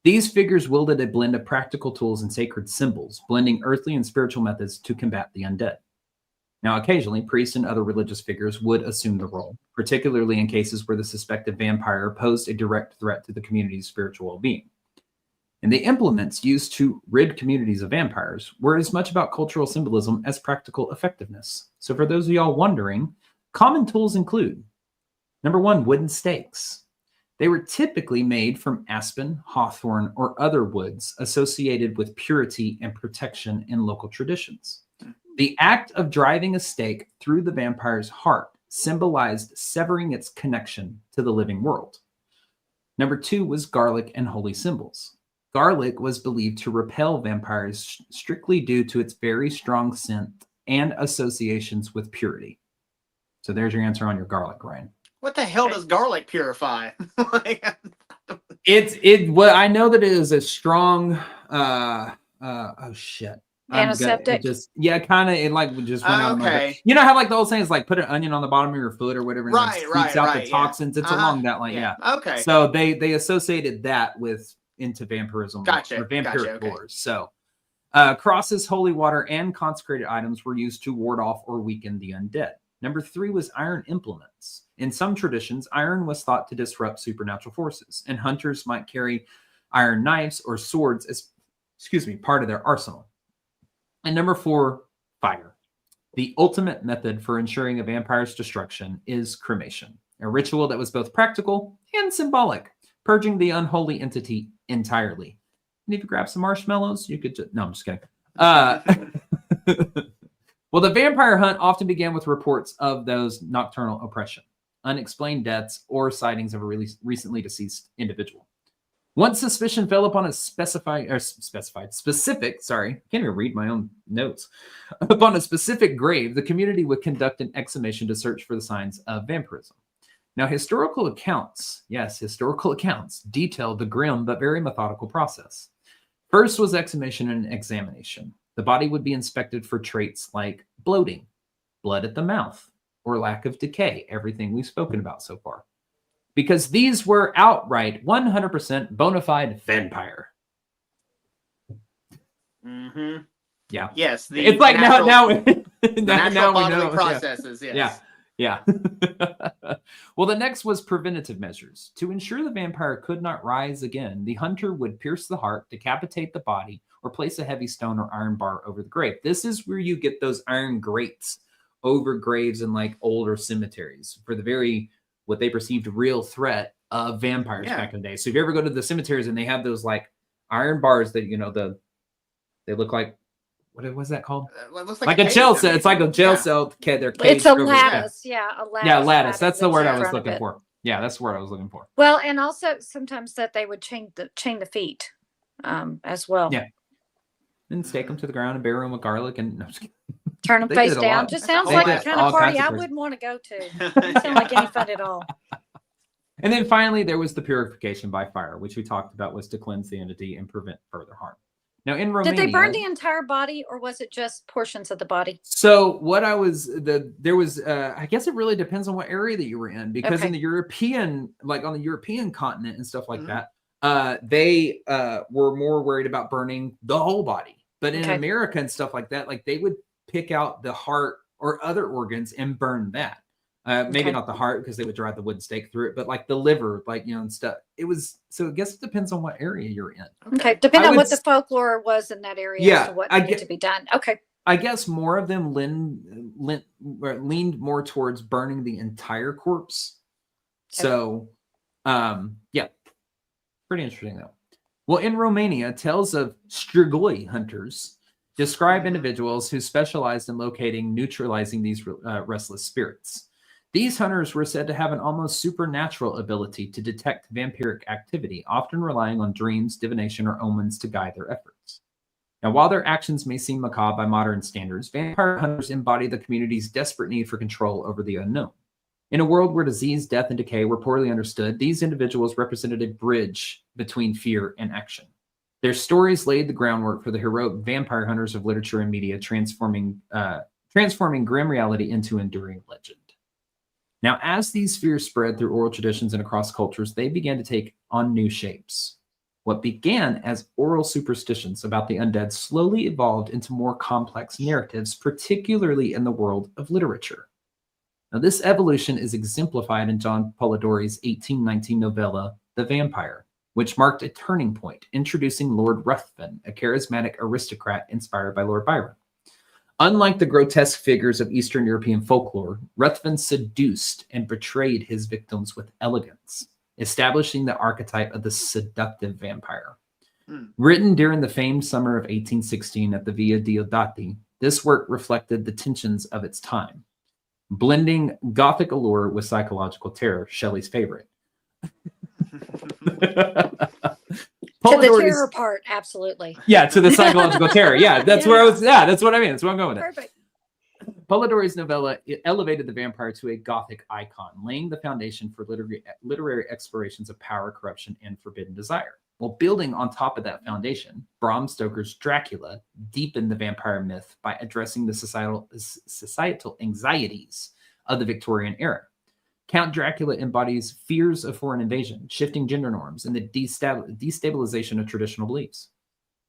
These figures wielded a blend of practical tools and sacred symbols, blending earthly and spiritual methods to combat the undead. Now, occasionally, priests and other religious figures would assume the role, particularly in cases where the suspected vampire posed a direct threat to the community's spiritual well-being. And the implements used to rid communities of vampires were as much about cultural symbolism as practical effectiveness. So for those of y'all wondering, common tools include, number one, wooden stakes. They were typically made from aspen, hawthorn, or other woods associated with purity and protection in local traditions. The act of driving a stake through the vampire's heart symbolized severing its connection to the living world. Number two was garlic and holy symbols. Garlic was believed to repel vampires strictly due to its very strong scent and associations with purity. So there's your answer on your garlic, Ryan. What the hell does garlic purify? Well, I know that it is a strong oh shit. Antiseptic. Kind of. It like just went out. Okay. You know how like the old saying is like put an onion on the bottom of your foot or whatever, and Right, it squeaks out the toxins. It's along that line, yeah. Okay. So they associated that into vampirism Gotcha. or vampiric Okay. lore. So crosses, holy water, and consecrated items were used to ward off or weaken the undead. Number 3 was iron implements. In some traditions, iron was thought to disrupt supernatural forces, and hunters might carry iron knives or swords as, part of their arsenal. And number 4, fire. The ultimate method for ensuring a vampire's destruction is cremation, a ritual that was both practical and symbolic, purging the unholy entity entirely. And if you grab some marshmallows, you could just... No, I'm just kidding. Well, the vampire hunt often began with reports of those nocturnal oppression, unexplained deaths, or sightings of a recently deceased individual. Once suspicion fell upon a specific, can't even read my own notes, upon a specific grave, the community would conduct an exhumation to search for the signs of vampirism. Now, historical accounts detailed the grim but very methodical process. First was exhumation and examination. The body would be inspected for traits like bloating, blood at the mouth, or lack of decay, everything we've spoken about so far. Because these were outright 100% bona fide vampire. Mm-hmm. Yeah. Yes. It's like natural, now the we bodily know. processes. Yes. Yeah. Well, the next was preventative measures. To ensure the vampire could not rise again, the hunter would pierce the heart, decapitate the body, or place a heavy stone or iron bar over the grave. This is where you get those iron grates over graves in like older cemeteries for the very, what they perceived real threat of vampires back in the day. So if you ever go to the cemeteries and they have those like iron bars that, they look like, what was that called? It looks like a jail cell. It's like a jail cell. They're it's a over. lattice. Yeah, a lattice. Yeah, lattice. That's the word I was front of looking it. for. Yeah, that's the word I was looking for. Well, and also sometimes that they would chain the feet as well. Yeah. And stake them to the ground and bury them with garlic and turn them They face did a down. lot. Just sounds They like did the kind all of party kinds of I crazy. wouldn't want to go to. Doesn't sound like any fun at all. And then finally, there was the purification by fire, which we talked about was to cleanse the entity and prevent further harm. Now, in Romania, Did they burn the entire body, or was it just portions of the body? So what there was, I guess it really depends on what area that you were in, because in the European, like on the European continent and stuff like that, they were more worried about burning the whole body. But in America and stuff like that, like they would pick out the heart or other organs and burn that. Maybe not the heart because they would drive the wooden stake through it, but like the liver, and stuff. It was, so I guess it depends on what area you're in. Okay. Depending on what the folklore was in that area as to what needed to be done. Okay. I guess more of them leaned more towards burning the entire corpse. So, yeah, pretty interesting though. Well, in Romania, tales of strigoi hunters describe individuals who specialized in locating, neutralizing these restless spirits. These hunters were said to have an almost supernatural ability to detect vampiric activity, often relying on dreams, divination, or omens to guide their efforts. Now, while their actions may seem macabre by modern standards, vampire hunters embody the community's desperate need for control over the unknown. In a world where disease, death, and decay were poorly understood, these individuals represented a bridge between fear and action. Their stories laid the groundwork for the heroic vampire hunters of literature and media, transforming grim reality into enduring legend. Now, as these fears spread through oral traditions and across cultures, they began to take on new shapes. What began as oral superstitions about the undead slowly evolved into more complex narratives, particularly in the world of literature. Now, this evolution is exemplified in John Polidori's 1819 novella, The Vampire, which marked a turning point, introducing Lord Ruthven, a charismatic aristocrat inspired by Lord Byron. Unlike the grotesque figures of Eastern European folklore, Ruthven seduced and betrayed his victims with elegance, establishing the archetype of the seductive vampire. Written during the famed summer of 1816 at the Via Diodati, this work reflected the tensions of its time, blending Gothic allure with psychological terror, Shelley's favorite. To the terror part, absolutely. Yeah, to the psychological terror. Yeah, that's where I was. Yeah, that's what I mean. That's where I'm going with it. Perfect. Polidori's novella elevated the vampire to a Gothic icon, laying the foundation for literary explorations of power, corruption, and forbidden desire. While building on top of that foundation, Bram Stoker's Dracula deepened the vampire myth by addressing the societal anxieties of the Victorian era. Count Dracula embodies fears of foreign invasion, shifting gender norms, and the destabilization of traditional beliefs.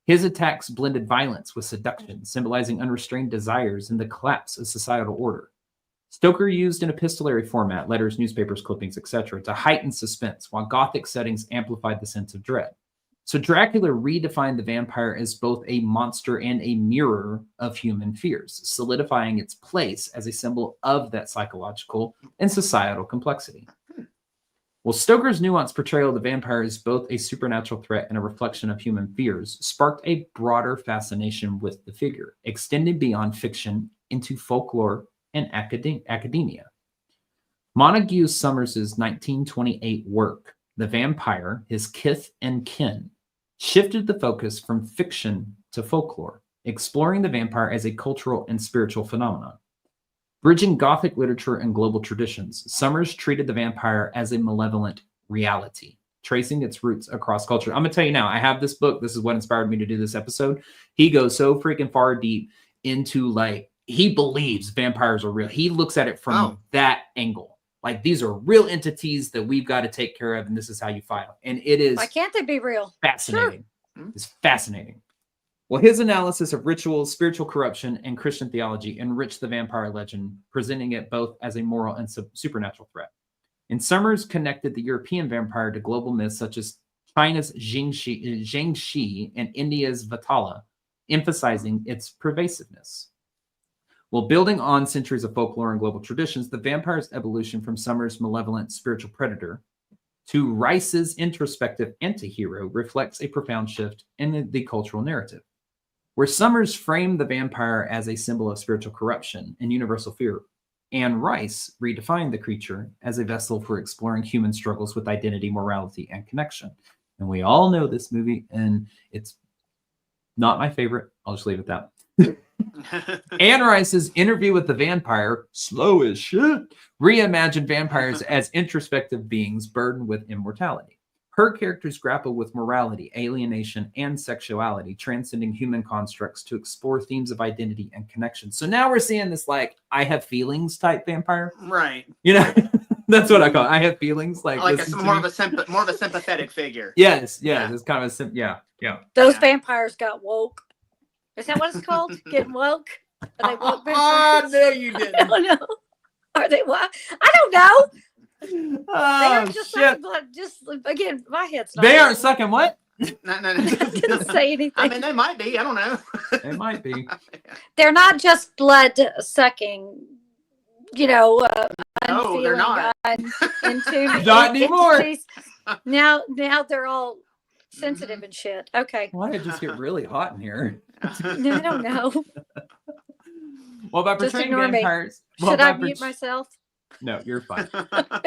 His attacks blended violence with seduction, symbolizing unrestrained desires and the collapse of societal order. Stoker used an epistolary format, letters, newspapers, clippings, etc., to heighten suspense, while Gothic settings amplified the sense of dread. So Dracula redefined the vampire as both a monster and a mirror of human fears, solidifying its place as a symbol of that psychological and societal complexity. Well, Stoker's nuanced portrayal of the vampire as both a supernatural threat and a reflection of human fears sparked a broader fascination with the figure, extending beyond fiction into folklore and academia. Montague Summers' 1928 work, The Vampire, His Kith and Kin, shifted the focus from fiction to folklore, exploring the vampire as a cultural and spiritual phenomenon. Bridging Gothic literature and global traditions, Summers treated the vampire as a malevolent reality, tracing its roots across culture. I'm going to tell you now, I have this book. This is what inspired me to do this episode. He goes so freaking far deep into, like, he believes vampires are real. He looks at it from that angle. Like, these are real entities that we've got to take care of, and this is how you fight them. And it is... Why can't they be real? Fascinating. Sure. It's fascinating. Well, his analysis of rituals, spiritual corruption, and Christian theology enriched the vampire legend, presenting it both as a moral and supernatural threat. And Summers connected the European vampire to global myths such as China's Jiangxi and India's Vatala, emphasizing its pervasiveness. While building on centuries of folklore and global traditions, the vampire's evolution from Summers' malevolent spiritual predator to Rice's introspective anti-hero reflects a profound shift in the cultural narrative. Where Summers framed the vampire as a symbol of spiritual corruption and universal fear, and Rice redefined the creature as a vessel for exploring human struggles with identity, morality, and connection. And we all know this movie, and it's not my favorite. I'll just leave it at that. Anne Rice's Interview with the Vampire, slow as shit, reimagined vampires as introspective beings burdened with immortality. Her characters grapple with morality, alienation, and sexuality, transcending human constructs to explore themes of identity and connection. So now we're seeing this, like, I have feelings type vampire. Right. You know, that's what I call it. I have feelings. Like more of a sympathetic figure. Yes. It's kind of a yeah. Those vampires got woke. Is that what it's called? Getting woke? Are they woke vampires? No, you didn't. I don't know. Are they what? I don't know. They aren't just shit. sucking blood. Just again, my head's not. They aren't sucking what? No. I didn't say anything. I mean, they might be. I don't know. They might be. They're not just blood sucking. You know, No, they're not. Into Not anymore. Now they're all sensitive and shit. Okay. Why did it just get really hot in here? No, I don't know. Well, by Just portraying ignore me. vampires, Should I mute myself? No, you're fine.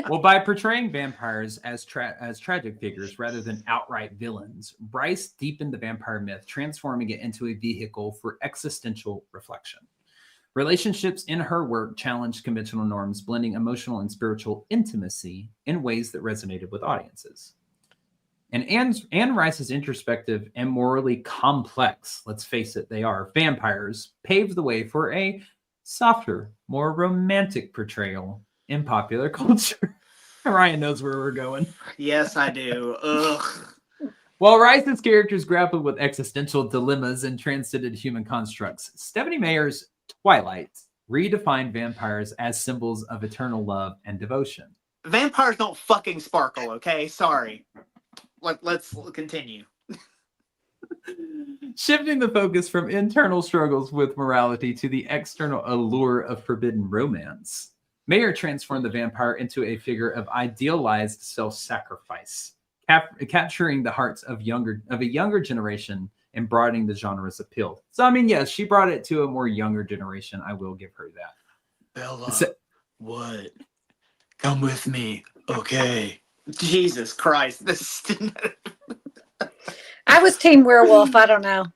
Well, by portraying vampires as tragic figures rather than outright villains, Bryce deepened the vampire myth, transforming it into a vehicle for existential reflection. Relationships in her work challenged conventional norms, blending emotional and spiritual intimacy in ways that resonated with audiences. And Anne Rice's introspective and morally complex, let's face it, they are, vampires, paved the way for a softer, more romantic portrayal in popular culture. Ryan knows where we're going. Yes, I do. Ugh. While Rice's characters grappled with existential dilemmas and transcended human constructs, Stephanie Meyer's Twilight redefined vampires as symbols of eternal love and devotion. Vampires don't fucking sparkle, okay? Sorry. Let's continue. Shifting the focus from internal struggles with morality to the external allure of forbidden romance, Meyer transformed the vampire into a figure of idealized self-sacrifice, capturing the hearts of a younger generation and broadening the genre's appeal. So, I mean, yes, she brought it to a more younger generation. I will give her that. Bella, what? Come with me, okay? Jesus Christ. I was team werewolf. I don't know.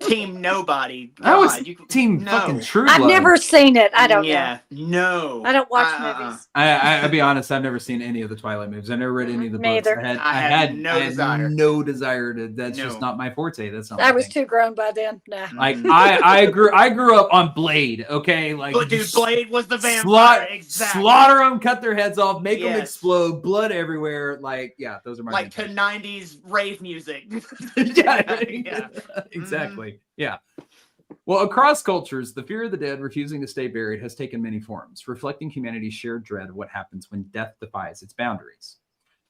Team nobody. I was God, team no. fucking True I've Blood. never seen it. I don't know. Yeah, no. I don't watch movies. I'll be honest, I've never seen any of the Twilight movies. I never read any of the Me books. either. I had no desire to. That's No. just not my forte. That's not. I my was thing. too grown by then. Nah. Like I grew up on Blade. Okay, like But dude, Blade was the vampire. Exactly. Slaughter them, cut their heads off, make them Yes. explode, blood everywhere. Like, yeah, those are my Like to vampires. 90s rave music. Yeah, Yeah. exactly. Yeah. Well, across cultures, the fear of the dead refusing to stay buried has taken many forms, reflecting humanity's shared dread of what happens when death defies its boundaries.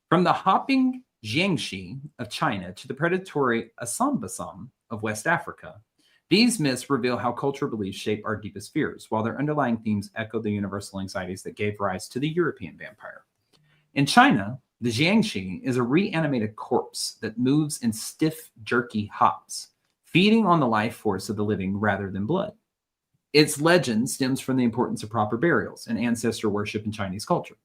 From the hopping Jiangxi of China to the predatory Asambasam of West Africa, these myths reveal how cultural beliefs shape our deepest fears, while their underlying themes echo the universal anxieties that gave rise to the European vampire. In China, the Jiangxi is a reanimated corpse that moves in stiff, jerky hops, feeding on the life force of the living rather than blood. Its legend stems from the importance of proper burials and ancestor worship in Chinese culture.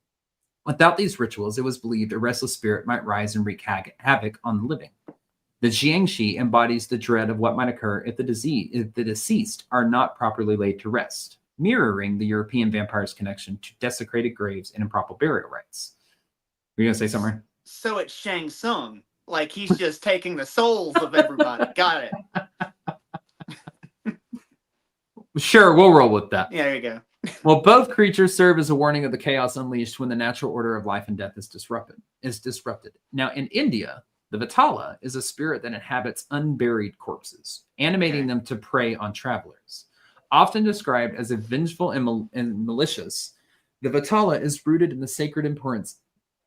Without these rituals, it was believed a restless spirit might rise and wreak havoc on the living. The Jiangxi embodies the dread of what might occur if the deceased are not properly laid to rest, mirroring the European vampire's connection to desecrated graves and improper burial rites. Were you going to say something? So it's Shang Tsung. Like he's just taking the souls of everybody. Got it. Sure, we'll roll with that. Yeah, there you go. Well, both creatures serve as a warning of the chaos unleashed when the natural order of life and death is disrupted. Now, in India, the Vatala is a spirit that inhabits unburied corpses, animating them to prey on travelers. Often described as a vengeful and malicious, the Vatala is rooted in the sacred importance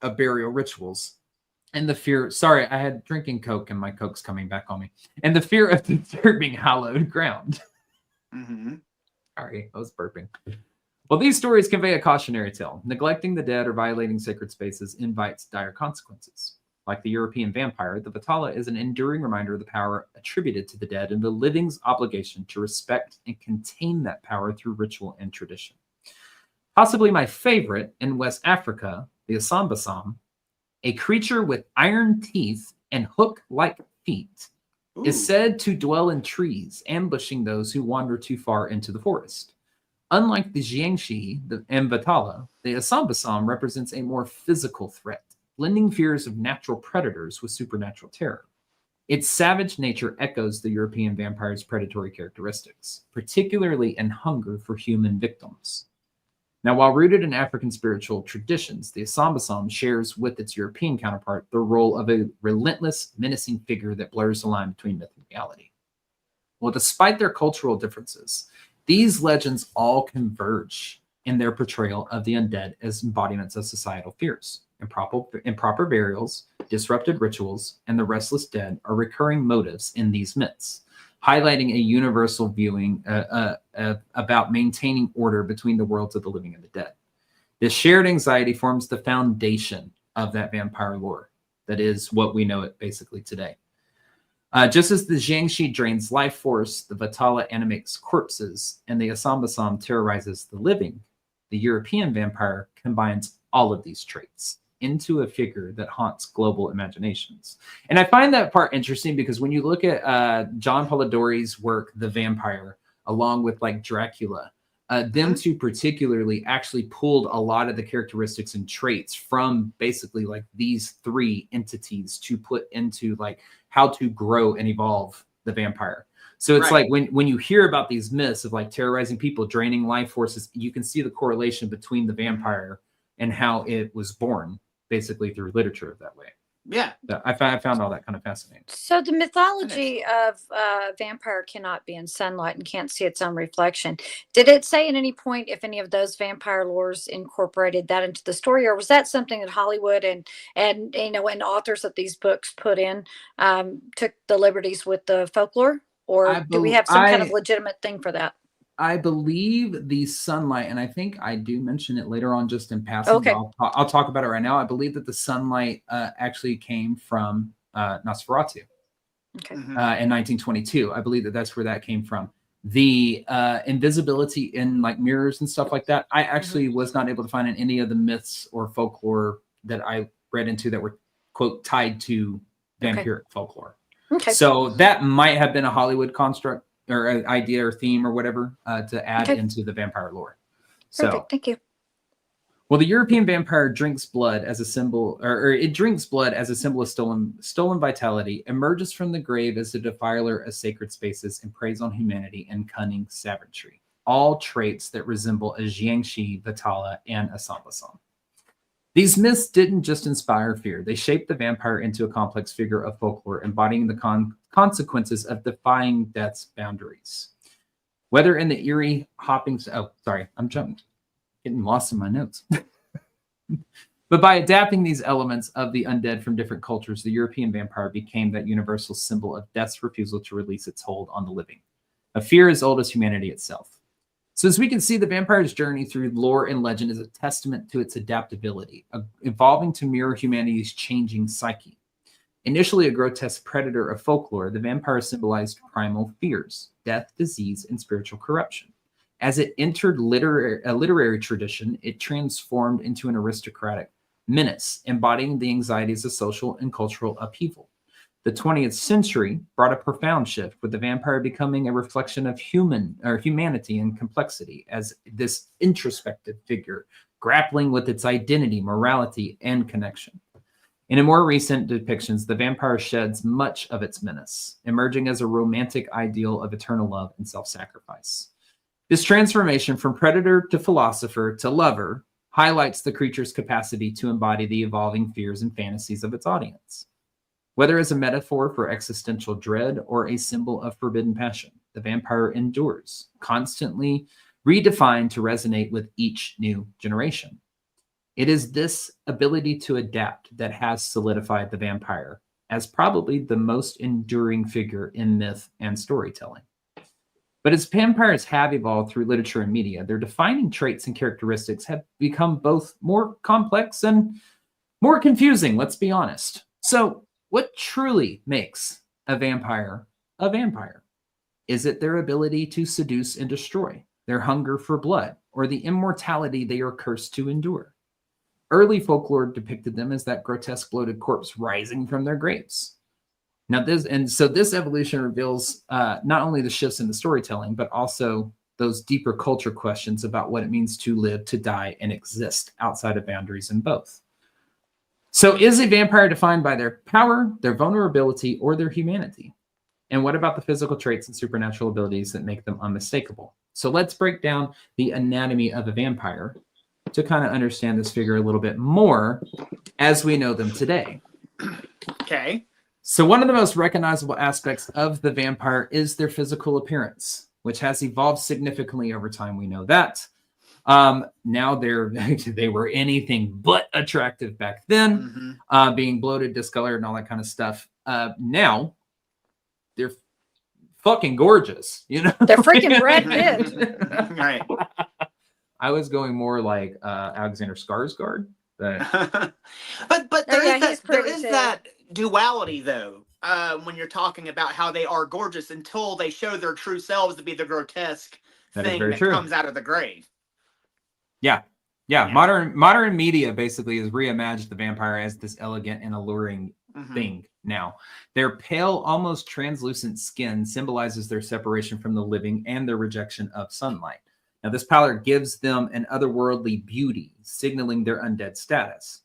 of burial rituals and the fear. Sorry, I had drinking Coke and my Coke's coming back on me. And the fear of disturbing hallowed ground. Mm-hmm. Sorry, I was burping. Well, these stories convey a cautionary tale. Neglecting the dead or violating sacred spaces invites dire consequences. Like the European vampire, the Vatala is an enduring reminder of the power attributed to the dead and the living's obligation to respect and contain that power through ritual and tradition. Possibly my favorite, in West Africa, the Asambasam, a creature with iron teeth and hook-like feet, is said to dwell in trees, ambushing those who wander too far into the forest. Unlike the Jiangxi and Vatala, the Asambasam represents a more physical threat, blending fears of natural predators with supernatural terror. Its savage nature echoes the European vampire's predatory characteristics, particularly in hunger for human victims. Now, while rooted in African spiritual traditions, the Asambasam shares with its European counterpart the role of a relentless, menacing figure that blurs the line between myth and reality. Well, despite their cultural differences, these legends all converge in their portrayal of the undead as embodiments of societal fears. Improper burials, disrupted rituals, and the restless dead are recurring motives in these myths, highlighting a universal viewing about maintaining order between the worlds of the living and the dead. This shared anxiety forms the foundation of that vampire lore. That is what we know it basically today. Just as the Jiangxi drains life force, the Vatala animates corpses, and the Asambasam terrorizes the living, the European vampire combines all of these traits into a figure that haunts global imaginations. And I find that part interesting because when you look at John Polidori's work, The Vampire, along with like Dracula, them two particularly actually pulled a lot of the characteristics and traits from basically like these three entities to put into like how to grow and evolve the vampire. So it's like when you hear about these myths of like terrorizing people, draining life forces, you can see the correlation between the vampire and how it was born basically through literature that way. Yeah. I found all that kind of fascinating. So the mythology of vampire cannot be in sunlight and can't see its own reflection. Did it say at any point if any of those vampire lores incorporated that into the story, or was that something that Hollywood and you know and authors of these books put in took the liberties with the folklore, or do we have some kind of legitimate thing for that? I believe the sunlight, and I think I do mention it later on just in passing. Okay. I'll talk about it right now. I believe that the sunlight actually came from Nosferatu in 1922. I believe that that's where that came from. The invisibility in like mirrors and stuff like that, I actually was not able to find in any of the myths or folklore that I read into that were, quote, tied to vampiric folklore. Okay. So that might have been a Hollywood construct or an idea or theme or whatever to add into the vampire lore. Perfect. Thank you. Well, the European vampire drinks blood as a symbol, or it drinks blood as a symbol of stolen vitality, emerges from the grave as a defiler of sacred spaces, and preys on humanity and cunning savagery. All traits that resemble a Jiangxi, Vatala, and a Asambasam. These myths didn't just inspire fear. They shaped the vampire into a complex figure of folklore, embodying the consequences of defying death's boundaries. Whether in the eerie hopping, oh, sorry, I'm getting lost in my notes. But by adapting these elements of the undead from different cultures, the European vampire became that universal symbol of death's refusal to release its hold on the living, a fear as old as humanity itself. So as we can see, the vampire's journey through lore and legend is a testament to its adaptability, evolving to mirror humanity's changing psyche. Initially a grotesque predator of folklore, the vampire symbolized primal fears, death, disease, and spiritual corruption. As it entered a literary tradition, it transformed into an aristocratic menace, embodying the anxieties of social and cultural upheaval. The 20th century brought a profound shift, with the vampire becoming a reflection of humanity and complexity as this introspective figure, grappling with its identity, morality, and connection. In more recent depictions, the vampire sheds much of its menace, emerging as a romantic ideal of eternal love and self-sacrifice. This transformation from predator to philosopher to lover highlights the creature's capacity to embody the evolving fears and fantasies of its audience. Whether as a metaphor for existential dread or a symbol of forbidden passion, the vampire endures, constantly redefined to resonate with each new generation. It is this ability to adapt that has solidified the vampire as probably the most enduring figure in myth and storytelling. But as vampires have evolved through literature and media, their defining traits and characteristics have become both more complex and more confusing, let's be honest. So, what truly makes a vampire a vampire? Is it their ability to seduce and destroy, their hunger for blood, or the immortality they are cursed to endure? Early folklore depicted them as that grotesque bloated corpse rising from their graves. Now, this evolution reveals not only the shifts in the storytelling, but also those deeper culture questions about what it means to live, to die, and exist outside of boundaries in both. So is a vampire defined by their power, their vulnerability, or their humanity? And what about the physical traits and supernatural abilities that make them unmistakable? So let's break down the anatomy of a vampire to kind of understand this figure a little bit more as we know them today. Okay. So one of the most recognizable aspects of the vampire is their physical appearance, which has evolved significantly over time. We know that. Now they were anything but attractive back then, being bloated, discolored, and all that kind of stuff. Now they're fucking gorgeous. You know, they're freaking Brad Pitt. Right. I was going more like Alexander Skarsgård. But there is that duality though, when you're talking about how they are gorgeous until they show their true selves to be the grotesque thing that comes out of the grave. Yeah. Modern media basically has reimagined the vampire as this elegant and alluring thing now. Their pale, almost translucent skin symbolizes their separation from the living and their rejection of sunlight. Now, this pallor gives them an otherworldly beauty, signaling their undead status.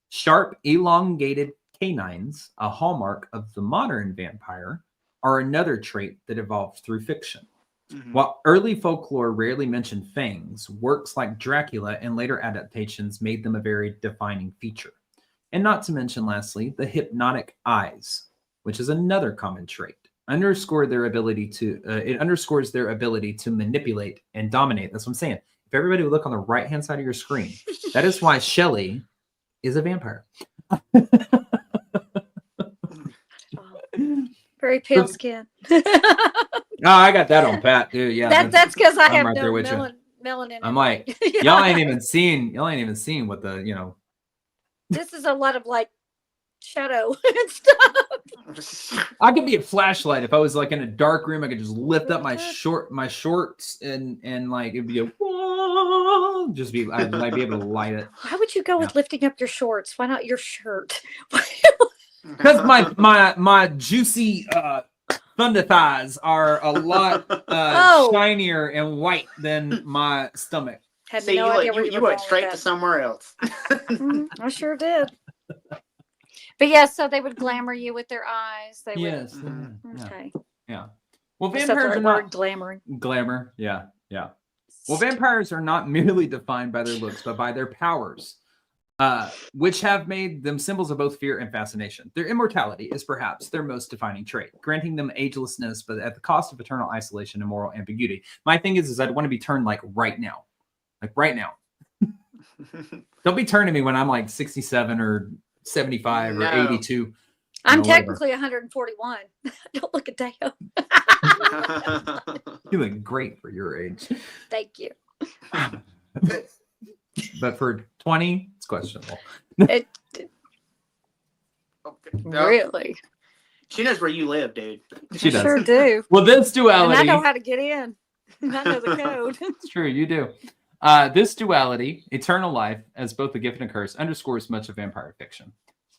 Sharp, elongated canines, a hallmark of the modern vampire, are another trait that evolved through fiction. While early folklore rarely mentioned fangs, works like Dracula and later adaptations made them a very defining feature. And not to mention, lastly, the hypnotic eyes, which is another common trait. Underscores their ability to manipulate and dominate. That's what I'm saying. If everybody would look on the right-hand side of your screen, that is why Shelley is a vampire. Very pale skin. Oh, I got that on pat, dude. Yeah, that's because I have right no melanin. I'm like, y'all ain't even seen what the This is a lot of like shadow and stuff. I could be a flashlight if I was like in a dark room. I could just lift up my shorts and like it'd be I might be able to light it. Why would you go with lifting up your shorts? Why not your shirt? Because my juicy thunder thighs are a lot shinier and white than my stomach. Had no idea where you went straight to somewhere else. I sure did. But yes, so they would glamour you with their eyes. They yes. would. Okay. Yeah. Well, vampires are not glamour. Glamour. Yeah. Well, vampires are not merely defined by their looks, but by their powers. which have made them symbols of both fear and fascination. Their immortality is perhaps their most defining trait, granting them agelessness, but at the cost of eternal isolation and moral ambiguity. My thing is I'd want to be turned like right now. Like right now. Don't be turning me when I'm like 67 or 75 or 82. I'm technically 141. Don't look a day up. You look great for your age. Thank you. But for 20, it's questionable. Really? She knows where you live, dude. She does. Sure do. Well, this duality. And I know how to get in. I know the code. It's true, you do. This duality, eternal life, as both a gift and a curse, underscores much of vampire fiction.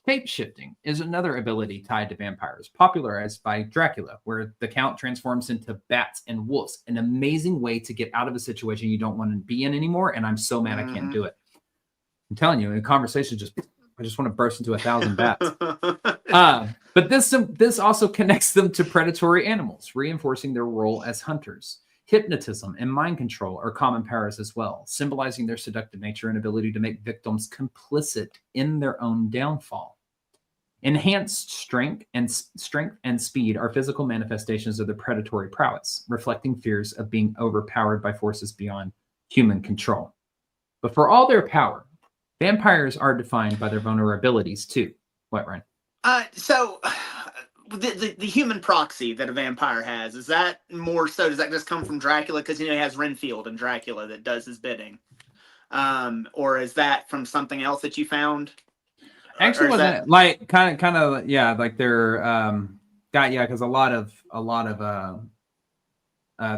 Shape-shifting is another ability tied to vampires, popularized by Dracula, where the Count transforms into bats and wolves. An amazing way to get out of a situation you don't want to be in anymore, and I'm so mad I can't do it. I'm telling you, in a conversation, I just want to burst into 1,000 bats. But this also connects them to predatory animals, reinforcing their role as hunters. Hypnotism and mind control are common powers as well, symbolizing their seductive nature and ability to make victims complicit in their own downfall. Enhanced strength and speed are physical manifestations of their predatory prowess, reflecting fears of being overpowered by forces beyond human control. But for all their power, vampires are defined by their vulnerabilities too. What, Ryan? So the human proxy that a vampire has, is that more so, does that just come from Dracula? Because, he has Renfield and Dracula that does his bidding. Or is that from something else that you found? Actually, wasn't it like kind of yeah, like they're because a lot of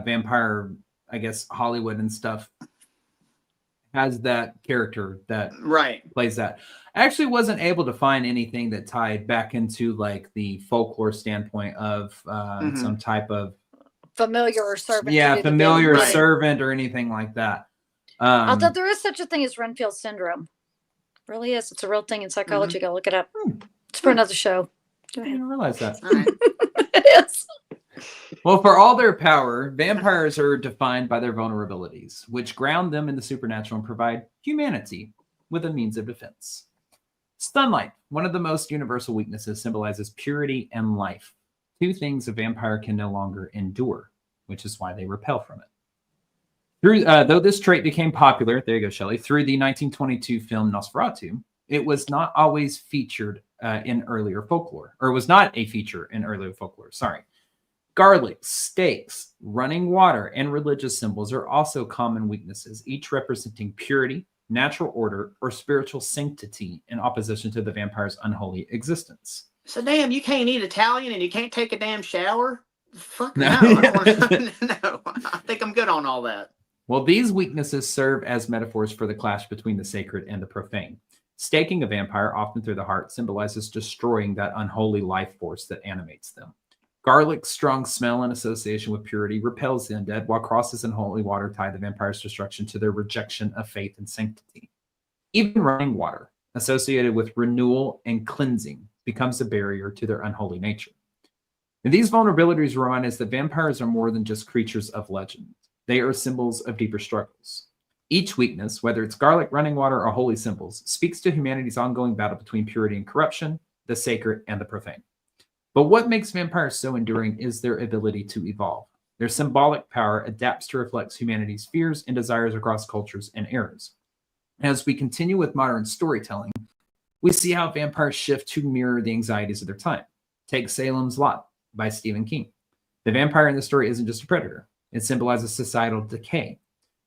vampire, I guess Hollywood and stuff has that character that plays that. I actually wasn't able to find anything that tied back into like the folklore standpoint of some type of familiar or servant. Yeah, familiar servant or anything like that. Although there is such a thing as Renfield syndrome. Really is. It's a real thing in psychology. Go look it up. It's for another show. Go ahead. I didn't realize that. It is. Well, for all their power, vampires are defined by their vulnerabilities, which ground them in the supernatural and provide humanity with a means of defense. Sunlight, one of the most universal weaknesses, symbolizes purity and life, two things a vampire can no longer endure, which is why they repel from it. Though this trait became popular, there you go, Shelley, through the 1922 film Nosferatu, it was not always featured in earlier folklore, or was not a feature in earlier folklore, sorry. Garlic, stakes, running water, and religious symbols are also common weaknesses, each representing purity, natural order, or spiritual sanctity in opposition to the vampire's unholy existence. So damn, you can't eat Italian and you can't take a damn shower? Fuck no. No, I think I'm good on all that. Well, these weaknesses serve as metaphors for the clash between the sacred and the profane. Staking a vampire, often through the heart, symbolizes destroying that unholy life force that animates them. Garlic's strong smell in association with purity repels the undead, while crosses and holy water tie the vampire's destruction to their rejection of faith and sanctity. Even running water, associated with renewal and cleansing, becomes a barrier to their unholy nature. And these vulnerabilities remind us that vampires are more than just creatures of legend. They are symbols of deeper struggles. Each weakness, whether it's garlic, running water, or holy symbols, speaks to humanity's ongoing battle between purity and corruption, the sacred and the profane. But what makes vampires so enduring is their ability to evolve. Their symbolic power adapts to reflect humanity's fears and desires across cultures and eras. As we continue with modern storytelling, we see how vampires shift to mirror the anxieties of their time. Take Salem's Lot by Stephen King. The vampire in the story isn't just a predator. It symbolizes societal decay.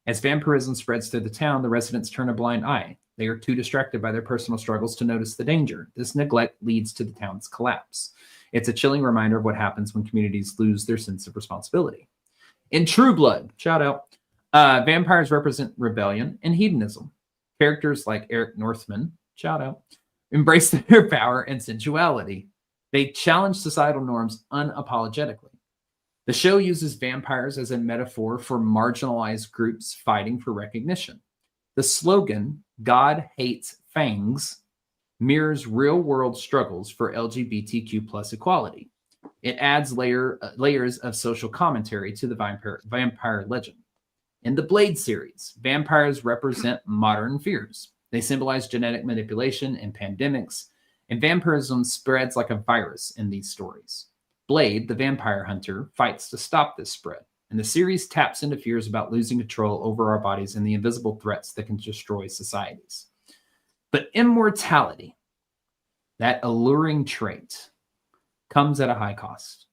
As vampirism spreads through the town, the residents turn a blind eye. They are too distracted by their personal struggles to notice the danger. This neglect leads to the town's collapse. It's a chilling reminder of what happens when communities lose their sense of responsibility. In True Blood, shout out, vampires represent rebellion and hedonism. Characters like Eric Northman, shout out, embrace their power and sensuality. They challenge societal norms unapologetically. The show uses vampires as a metaphor for marginalized groups fighting for recognition. The slogan, God hates fangs, mirrors real-world struggles for LGBTQ plus equality. It adds layers of social commentary to the vampire legend. In the Blade series, vampires represent modern fears. They symbolize genetic manipulation and pandemics, and vampirism spreads like a virus in these stories. Blade, the vampire hunter, fights to stop this spread, and the series taps into fears about losing control over our bodies and the invisible threats that can destroy societies. But immortality, that alluring trait, comes at a high cost.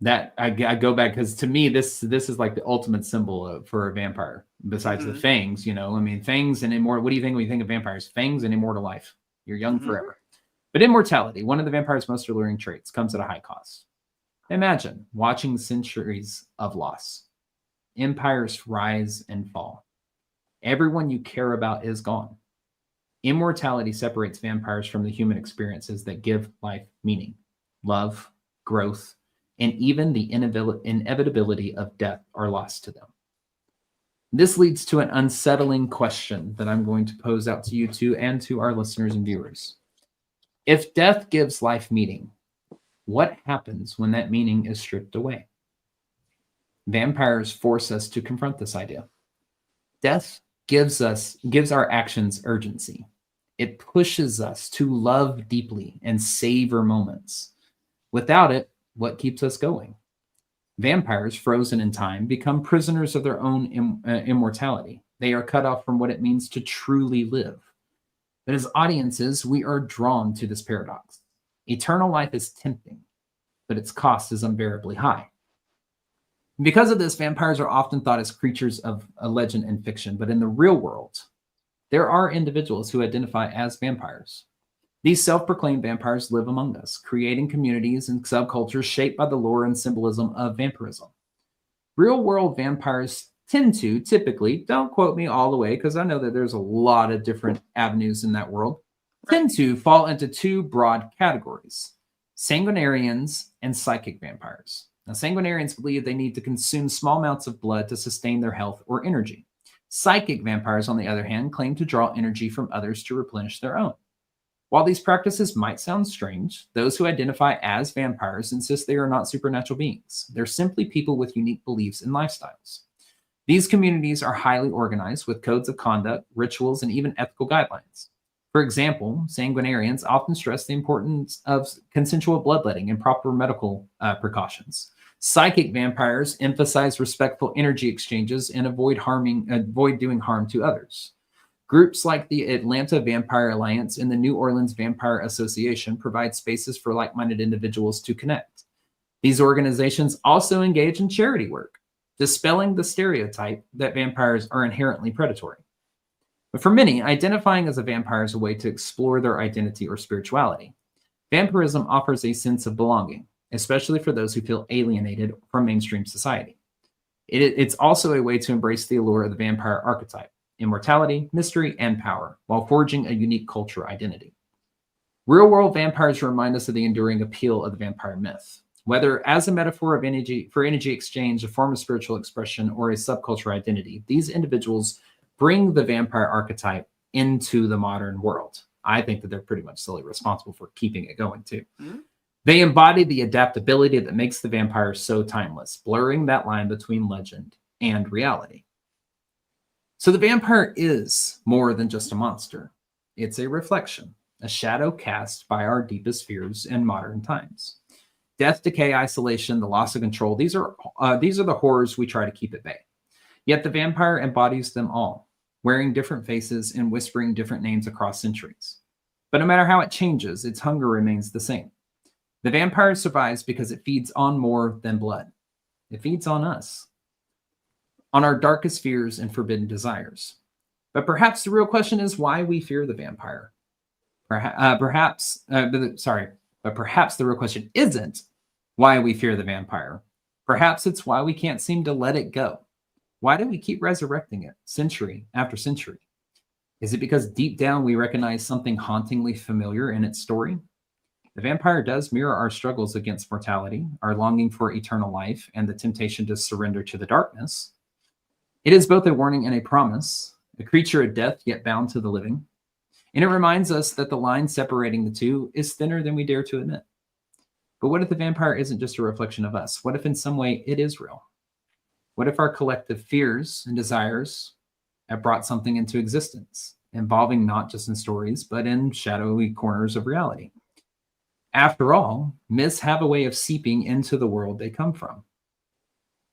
That I go back because to me this is like the ultimate symbol for a vampire. Besides the fangs, fangs and immortal. What do you think when you think of vampires? Fangs and immortal life. You're young forever. But immortality, one of the vampire's most alluring traits, comes at a high cost. Imagine watching centuries of loss. Empires rise and fall. Everyone you care about is gone. Immortality separates vampires from the human experiences that give life meaning, love, growth, and even the inevitability of death are lost to them. This leads to an unsettling question that I'm going to pose out to you two and to our listeners and viewers. If death gives life meaning, what happens when that meaning is stripped away? Vampires force us to confront this idea. Death gives our actions urgency. It pushes us to love deeply and savor moments. Without it, what keeps us going? Vampires, frozen in time, become prisoners of their own immortality. They are cut off from what it means to truly live. But as audiences, we are drawn to this paradox. Eternal life is tempting, but its cost is unbearably high. Because of this, vampires are often thought as creatures of a legend and fiction, but in the real world, there are individuals who identify as vampires. These self-proclaimed vampires live among us, creating communities and subcultures shaped by the lore and symbolism of vampirism. Real-world vampires typically, don't quote me all the way because I know that there's a lot of different avenues in that world, tend to fall into two broad categories: sanguinarians and psychic vampires. Now, sanguinarians believe they need to consume small amounts of blood to sustain their health or energy. Psychic vampires, on the other hand, claim to draw energy from others to replenish their own. While these practices might sound strange, those who identify as vampires insist they are not supernatural beings. They're simply people with unique beliefs and lifestyles. These communities are highly organized with codes of conduct, rituals, and even ethical guidelines. For example, sanguinarians often stress the importance of consensual bloodletting and proper medical precautions. Psychic vampires emphasize respectful energy exchanges and avoid doing harm to others. Groups like the Atlanta Vampire Alliance and the New Orleans Vampire Association provide spaces for like-minded individuals to connect. These organizations also engage in charity work, dispelling the stereotype that vampires are inherently predatory. But for many, identifying as a vampire is a way to explore their identity or spirituality. Vampirism offers a sense of belonging, especially for those who feel alienated from mainstream society. It's also a way to embrace the allure of the vampire archetype: immortality, mystery, and power, while forging a unique cultural identity. Real-world vampires remind us of the enduring appeal of the vampire myth. Whether as a metaphor of energy exchange, a form of spiritual expression, or a subcultural identity, these individuals bring the vampire archetype into the modern world. I think that they're pretty much solely responsible for keeping it going, too. Mm-hmm. They embody the adaptability that makes the vampire so timeless, blurring that line between legend and reality. So the vampire is more than just a monster. It's a reflection, a shadow cast by our deepest fears in modern times. Death, decay, isolation, the loss of control, these are the horrors we try to keep at bay. Yet the vampire embodies them all, wearing different faces and whispering different names across centuries. But no matter how it changes, its hunger remains the same. The vampire survives because it feeds on more than blood. It feeds on us, on our darkest fears and forbidden desires. But perhaps the real question is why we fear the vampire. Perhaps the real question isn't why we fear the vampire. Perhaps it's why we can't seem to let it go. Why do we keep resurrecting it century after century? Is it because deep down we recognize something hauntingly familiar in its story? The vampire does mirror our struggles against mortality, our longing for eternal life, and the temptation to surrender to the darkness. It is both a warning and a promise, a creature of death yet bound to the living. And it reminds us that the line separating the two is thinner than we dare to admit. But what if the vampire isn't just a reflection of us? What if in some way it is real? What if our collective fears and desires have brought something into existence? involving not just in stories, but in shadowy corners of reality. After all, myths have a way of seeping into the world they come from.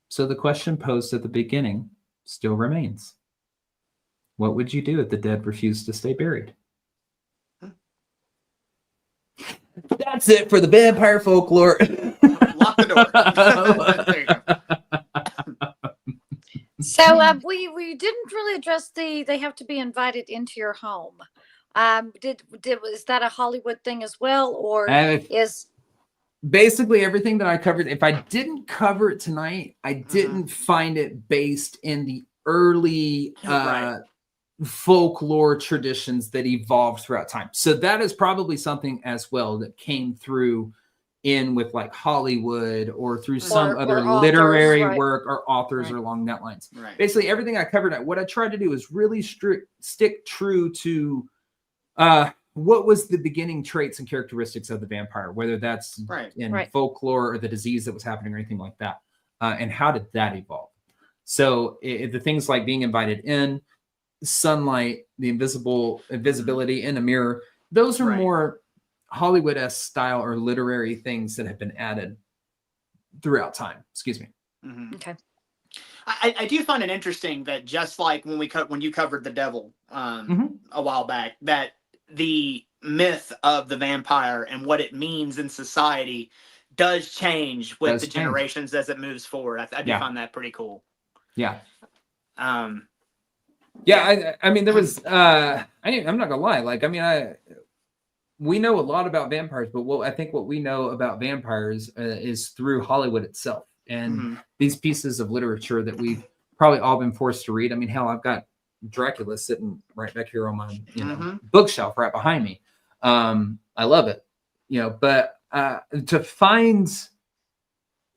So the question posed at the beginning still remains. What would you do if the dead refused to stay buried? That's it for the vampire folklore. Lock the door. There you go. So we didn't really address they have to be invited into your home. Was that a Hollywood thing as well, or is basically everything that I covered? If I didn't cover it tonight, I didn't find it based in the early folklore traditions that evolved throughout time. So that is probably something as well that came through in with like Hollywood or through some other literary work or authors or along that lines. Right. Basically everything I covered, what I tried to do is really stick true to what was the beginning traits and characteristics of the vampire, whether that's in folklore or the disease that was happening or anything like that. And how did that evolve? So the things like being invited in, sunlight, the invisibility in a mirror, those are more Hollywood-esque style or literary things that have been added throughout time. Excuse me. Okay. I do find it interesting that just like when you covered the devil a while back, that the myth of the vampire and what it means in society does change with the generations as it moves forward. I do find that pretty cool. Yeah. I mean, there was, I'm not gonna lie. Like, I mean, we know a lot about vampires, but I think what we know about vampires is through Hollywood itself and these pieces of literature that we've probably all been forced to read. I mean, hell, I've got Dracula sitting right back here on my bookshelf right behind me. I love it, but to find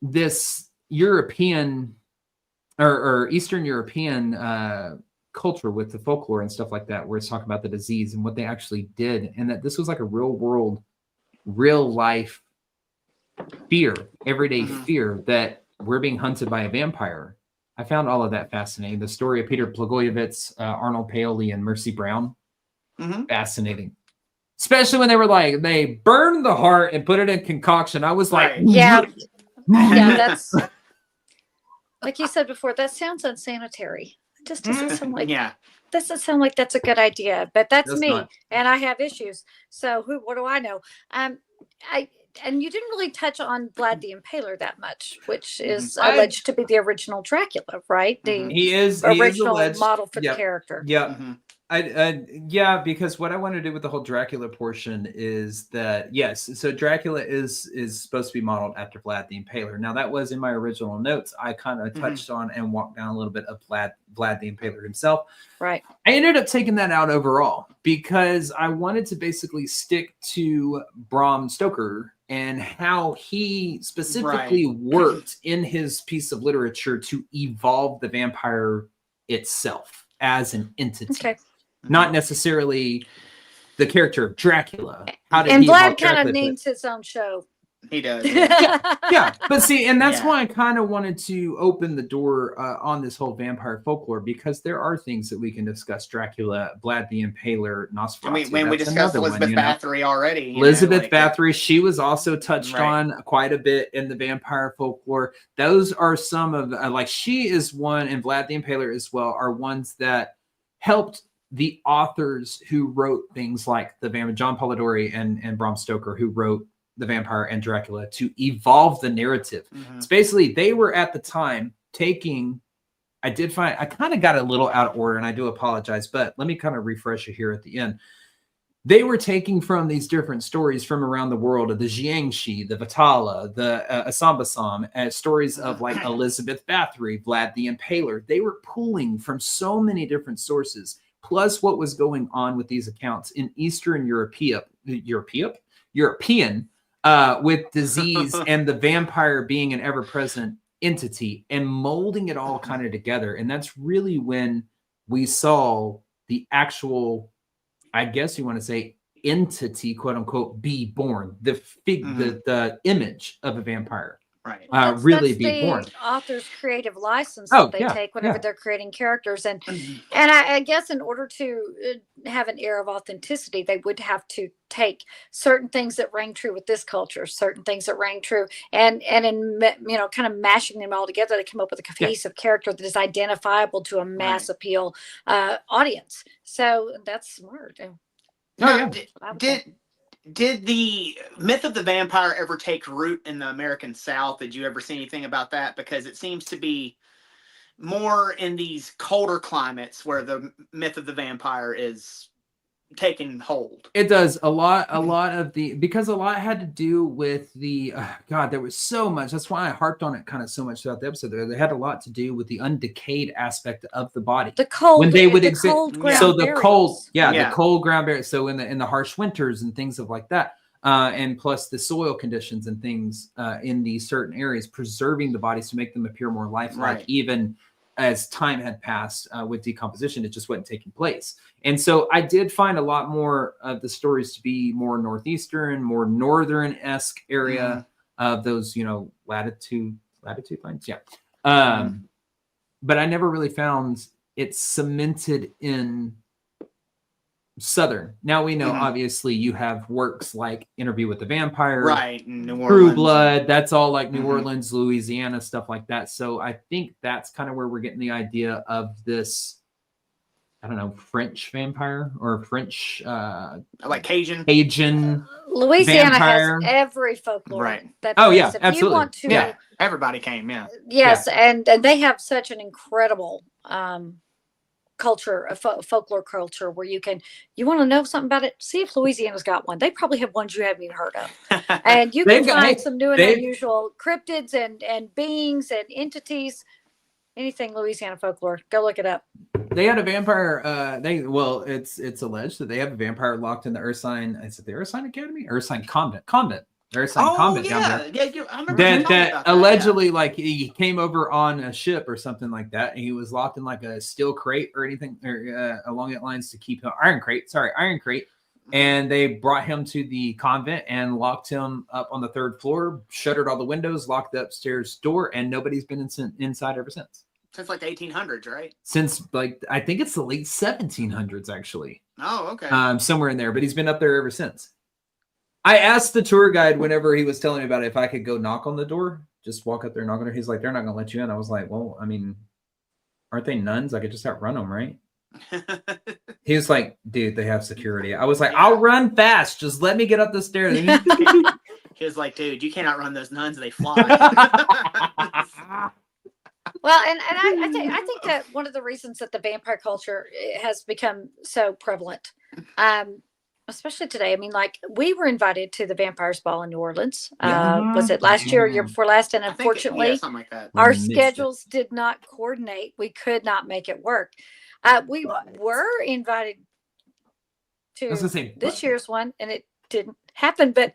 this European or Eastern European culture with the folklore and stuff like that, where it's talking about the disease and what they actually did, and that this was like a real world, real life fear, everyday fear that we're being hunted by a vampire. I found all of that fascinating. The story of Peter Plogojowitz, Arnold, Paole, and Mercy Brown, fascinating. Especially when they were like, they burned the heart and put it in concoction. I was like, yeah, that's like you said before. That sounds unsanitary. It just doesn't sound like doesn't sound like that's a good idea. But that's me, and I have issues. So what do I know? And you didn't really touch on Vlad the Impaler that much, which is alleged to be the original Dracula, right? He is original alleged model for the character. Yeah. Because what I want to do with the whole Dracula portion is that, yes, so Dracula is supposed to be modeled after Vlad the Impaler. Now, that was in my original notes. I kind of touched on and walked down a little bit of Vlad the Impaler himself. Right. I ended up taking that out overall because I wanted to basically stick to Bram Stoker and how he specifically worked in his piece of literature to evolve the vampire itself as an entity. Okay. Not necessarily the character of Dracula. And Vlad kind of names his own show. He does. Yeah. But see, and that's why I kind of wanted to open the door on this whole vampire folklore, because there are things that we can discuss. Dracula, Vlad the Impaler, Nosferatu. We discussed Elizabeth Bathory already. Elizabeth Bathory, she was also touched on quite a bit in the vampire folklore. Those are some of, like, she is one, and Vlad the Impaler as well, are ones that helped the authors who wrote things like the vampire, John Polidori and Bram Stoker, who wrote the vampire and Dracula, to evolve the narrative. It's basically, they were at the time taking, I kind of got a little out of order, and I do apologize, but let me kind of refresh you here at the end. They were taking from these different stories from around the world of the Jiangshi, the Vatala, the Assam, stories of like Elizabeth Bathory, Vlad the Impaler. They were pulling from so many different sources, plus what was going on with these accounts in Eastern European, with disease and the vampire being an ever-present entity, and molding it all kind of together. And that's really when we saw the actual, I guess you want to say, entity, quote unquote, be born, the image of a vampire. Right. really that's be the born. author's creative license Oh, that they yeah, take whenever yeah. they're creating characters, and Mhm. I guess in order to have an air of authenticity, they would have to take certain things that rang true with this culture, certain things that rang true, and in kind of mashing them all together, they come up with a Yeah. cohesive character that is identifiable to a mass Right. appeal audience. So that's smart. Oh, Now, yeah. I would think. did the myth of the vampire ever take root in the American South? Did you ever see anything about that? Because it seems to be more in these colder climates where the myth of the vampire is taking hold. It does a lot of the, because a lot had to do with the God, there was so much. That's why I harped on it kind of so much throughout the episode. They had a lot to do with the undecayed aspect of the body. The cold, when they would the exist. cold ground So the burials. cold, Yeah. the cold ground burials. So in the harsh winters and things of like that, and plus the soil conditions and things in these certain areas, preserving the bodies to make them appear more lifelike, Right. even as time had passed with decomposition, it just wasn't taking place. And so I did find a lot more of the stories to be more northeastern, more northern-esque area of those, latitude lines. Yeah. But I never really found it cemented in Southern. Now we know, obviously, you have works like Interview with the Vampire, right? New Orleans, True Blood. That's all like New Mhm. Orleans, Louisiana, stuff like that. So I think that's kind of where we're getting the idea of this, I don't know, French vampire or French like Cajun. Louisiana vampire. has every folklore. Right. That Oh, there yeah, is. If absolutely. you want to, Yeah, everybody came. Yeah. yes, and they have such an incredible culture, a folklore culture, where you want to know something about it, see if Louisiana's got one. They probably have ones you haven't even heard of, and you can find some new and unusual cryptids and beings and entities. Anything Louisiana folklore, go look it up. They had a vampire. It's alleged that they have a vampire locked in the Ursine. Is it the Ursine Academy? Ursine Convent. Ursine Convent down there. Yeah, I remember That allegedly, like, he came over on a ship or something like that, and he was locked in like a steel crate or anything or, along that lines to keep him iron crate. And they brought him to the convent and locked him up on the 3rd floor, shuttered all the windows, locked the upstairs door, and nobody's been inside ever since. Since like the 1800s, right? Since like I think it's the late 1700s, actually. Oh, okay. Somewhere in there, but he's been up there ever since. I asked the tour guide whenever he was telling me about it if I could go knock on the door, just walk up there and knock on the door. He's like, they're not going to let you in. I was like, well, I mean, aren't they nuns? I could just outrun them, right? He was like, dude, they have security. I was like, I'll run fast. Just let me get up the stairs. He was like, dude, you can't outrun those nuns. They fly. Well, and I think that one of the reasons that the vampire culture has become so prevalent, especially today. I mean, like, we were invited to the Vampires Ball in New Orleans. Was it last year or year before last? And unfortunately, something like that. our schedules did not coordinate. We could not make it work. We were invited to this year's one, and it didn't happen. But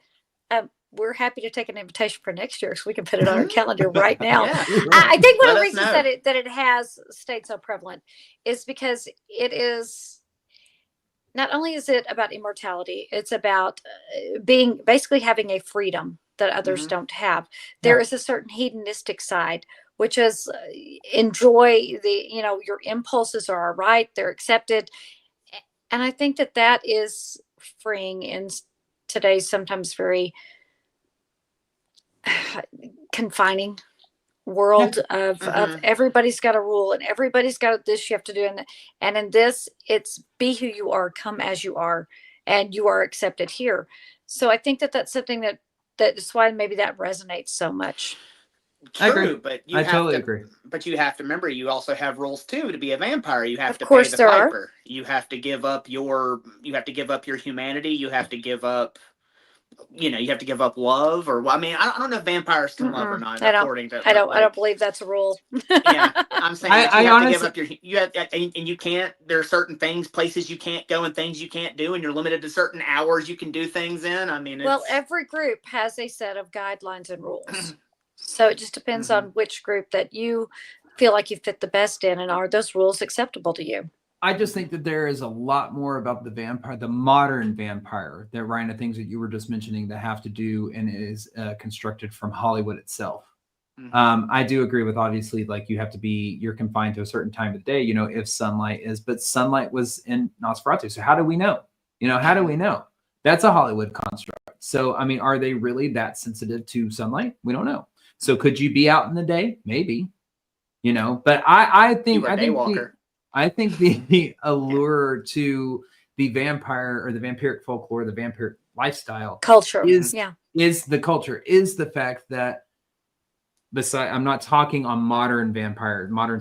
we're happy to take an invitation for next year, so we can put it on our calendar right now. Yeah. I think one of the reasons that it has stayed so prevalent is because it is not only is it about immortality, it's about basically having a freedom that others don't have. There is a certain hedonistic side, which is enjoy your impulses are all right, they're accepted. And I think that is freeing in today's sometimes very confining world of everybody's got a rule and everybody's got this you have to do, and in this it's be who you are, come as you are, and you are accepted here. So I think that's something that is why maybe that resonates so much. True, I agree. But I totally agree. But you have to remember, you also have rules too to be a vampire. You have to course pay the there piper. You have to give up your humanity. You have to give up. You have to give up love, or I mean, I don't know if vampires can love or not. I don't believe that's a rule. Yeah, I'm saying you have to give up and you can't. There are certain places you can't go, and things you can't do, and you're limited to certain hours you can do things in. I mean, every group has a set of guidelines and rules, so it just depends on which group that you feel like you fit the best in, and are those rules acceptable to you. I just think that there is a lot more about the vampire, the modern vampire, that Ryan, the things that you were just mentioning that have to do and is constructed from Hollywood itself. I do agree with, obviously, like you're confined to a certain time of day, if sunlight is, but sunlight was in Nosferatu. So how do we know? How do we know? That's a Hollywood construct. So, I mean, are they really that sensitive to sunlight? We don't know. So could you be out in the day? Maybe, but I think the allure to the vampire or the vampiric folklore, the vampiric lifestyle culture is the culture, is the fact that I'm not talking on modern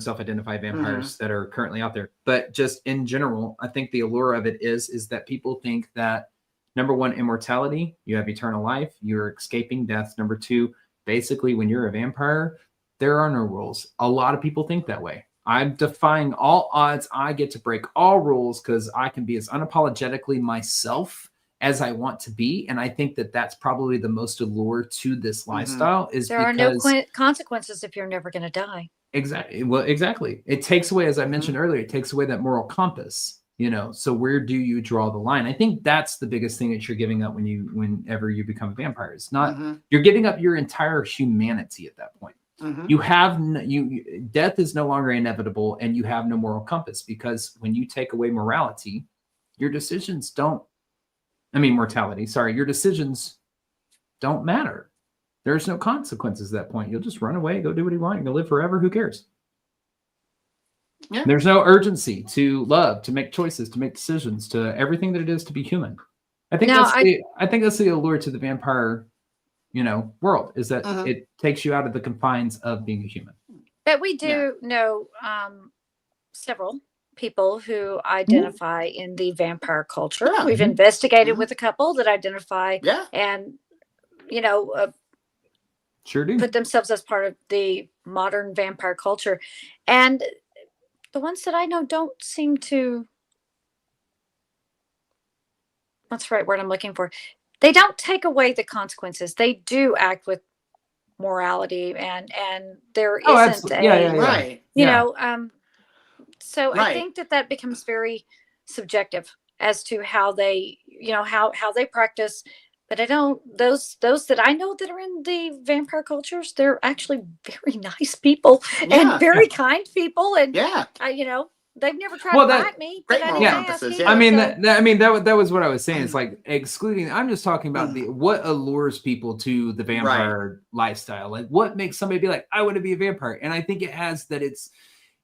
self-identified vampires that are currently out there, but just in general, I think the allure of it is that people think that, number one, immortality, you have eternal life, you're escaping death. Number two, basically, when you're a vampire, there are no rules. A lot of people think that way. I'm defying all odds. I get to break all rules because I can be as unapologetically myself as I want to be. And I think that that's probably the most allure to this lifestyle is there are no consequences if you're never going to die. Exactly. Well, exactly. It takes away, as I mentioned earlier, it takes away that moral compass. So where do you draw the line? I think that's the biggest thing that you're giving up whenever you become a vampire. It's not you're giving up your entire humanity at that point. You have death is no longer inevitable, and you have no moral compass, because when you take away morality, your decisions mortality. Sorry, your decisions don't matter. There's no consequences at that point. You'll just run away, go do what you want. You're gonna live forever. Who cares? Yeah. There's no urgency to love, to make choices, to make decisions, to everything that it is to be human. I think that's the allure to the vampire, world, is that it takes you out of the confines of being a human. But we do know several people who identify in the vampire culture. We've investigated with a couple that identify and, sure do put themselves as part of the modern vampire culture. And the ones that I know don't seem to, what's the right word I'm looking for? They don't take away the consequences. They do act with morality, and there isn't right. So I think that becomes very subjective as to how they, how they practice. But those that I know that are in the vampire cultures, they're actually very nice people and very kind people. And they've never tried to fight me. Great moral compasses. Yeah. I mean, that was what I was saying. It's like excluding. I'm just talking about what allures people to the vampire lifestyle. Like, what makes somebody be like, I want to be a vampire? And I think it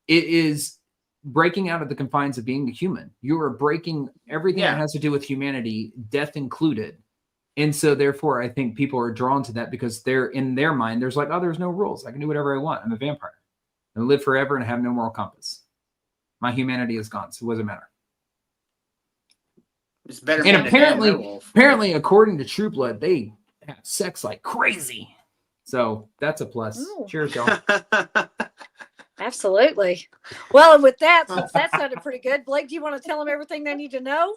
is breaking out of the confines of being a human. You are breaking everything that has to do with humanity, death included. And so, therefore, I think people are drawn to that because they're in their mind. There's like, there's no rules. I can do whatever I want. I'm a vampire. I live forever and have no moral compass. My humanity is gone, so what does it matter? It's better. And apparently, according to True Blood, they have sex like crazy. So that's a plus. Ooh. Cheers, y'all. Absolutely. Well, with that, since that sounded pretty good, Blake, do you want to tell them everything they need to know?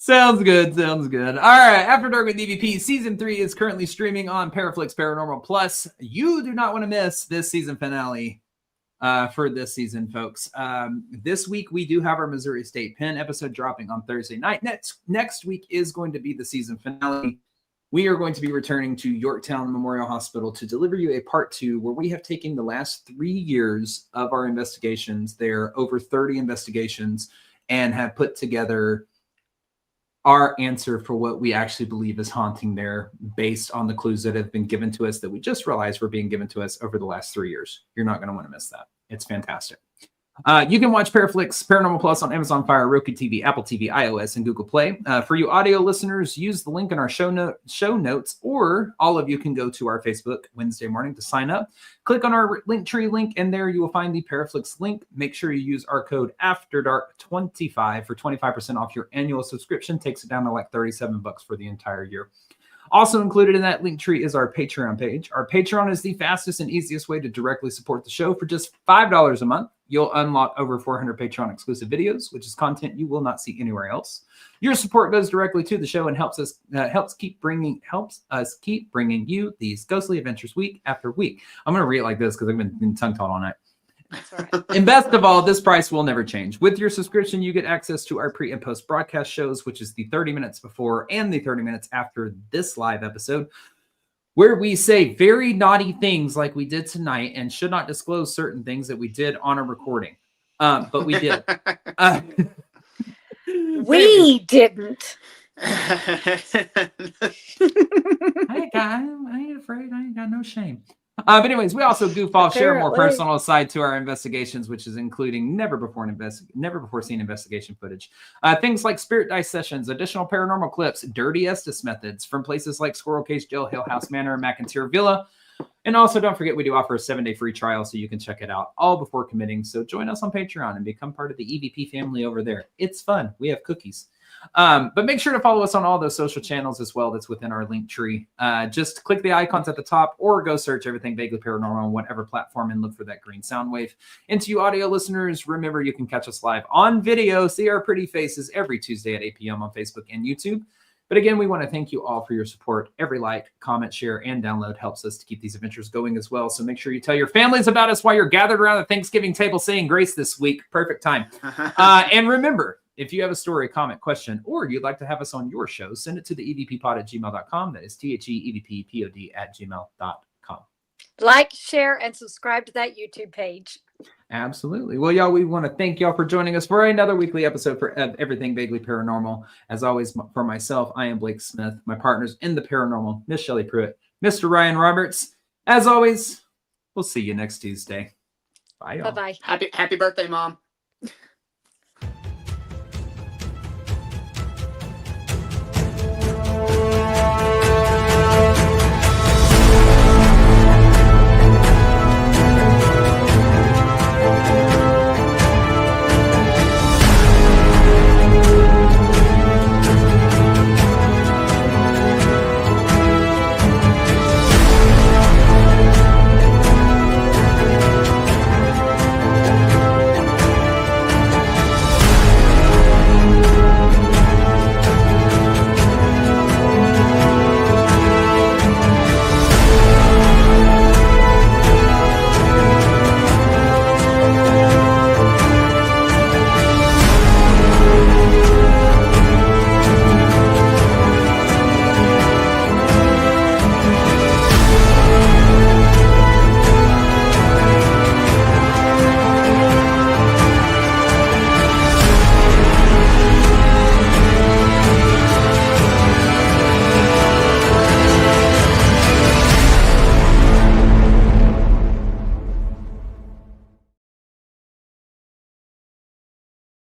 Sounds good. All right. After Dark with DVP, season 3 is currently streaming on Paraflix Paranormal Plus. You do not want to miss this season finale for this season, folks. This week, we do have our Missouri State Pen episode dropping on Thursday night. Next week is going to be the season finale. We are going to be returning to Yorktown Memorial Hospital to deliver you a part 2 where we have taken the last 3 years of our investigations. There are over 30 investigations, and have put together our answer for what we actually believe is haunting there based on the clues that have been given to us that we just realized were being given to us over the last 3 years. You're not going to want to miss that. It's fantastic. You can watch Paraflix Paranormal Plus on Amazon Fire, Roku TV, Apple TV, iOS, and Google Play. For you audio listeners, use the link in our show notes, or all of you can go to our Facebook Wednesday morning to sign up. Click on our Linktree link, and there you will find the Paraflix link. Make sure you use our code AFTERDARK25 for 25% off your annual subscription. Takes it down to like $37 for the entire year. Also included in that link tree is our Patreon page. Our Patreon is the fastest and easiest way to directly support the show. For just $5 a month, you'll unlock over 400 Patreon exclusive videos, which is content you will not see anywhere else. Your support goes directly to the show and helps us keep bringing you these ghostly adventures week after week. I'm going to read it like this because I've been tongue-tied all night. That's all right. And best of all, this price will never change. With your subscription, you get access to our pre and post broadcast shows, which is the 30 minutes before and the 30 minutes after this live episode, where we say very naughty things like we did tonight and should not disclose certain things that we did on a recording. But we did. We didn't. I ain't afraid. I ain't got no shame. But anyways, we also goof off, share a more Apparently. personal side to our investigations, which is including never before seen investigation footage. Things like spirit dice sessions, additional paranormal clips, dirty Estes methods from places like Squirrel Cage Jail, Hill House Manor, and McIntyre Villa. And also, don't forget, we do offer a 7-day free trial, so you can check it out all before committing. So join us on Patreon and become part of the EVP family over there. It's fun. We have cookies. But make sure to follow us on all those social channels as well. That's within our link tree. Just click the icons at the top or go search Everything Vaguely Paranormal on whatever platform and look for that green sound wave. And to you audio listeners, remember you can catch us live on video, see our pretty faces every Tuesday at 8 p.m. on Facebook and YouTube. But again, we want to thank you all for your support. Every like, comment, share, and download helps us to keep these adventures going as well. So make sure you tell your families about us while you're gathered around the Thanksgiving table saying grace this week. Perfect time. And remember, if you have a story, comment, question, or you'd like to have us on your show, send it to the evppod@gmail.com. That is THEEVPPOD@gmail.com. Like, share, and subscribe to that YouTube page. Absolutely. Well, y'all, we want to thank y'all for joining us for another weekly episode for Everything Vaguely Paranormal. As always, for myself, I am Blake Smith. My partners in the paranormal, Miss Shelley Pruitt, Mr. Ryan Roberts. As always, we'll see you next Tuesday. Bye, y'all. Bye-bye. Happy birthday, Mom.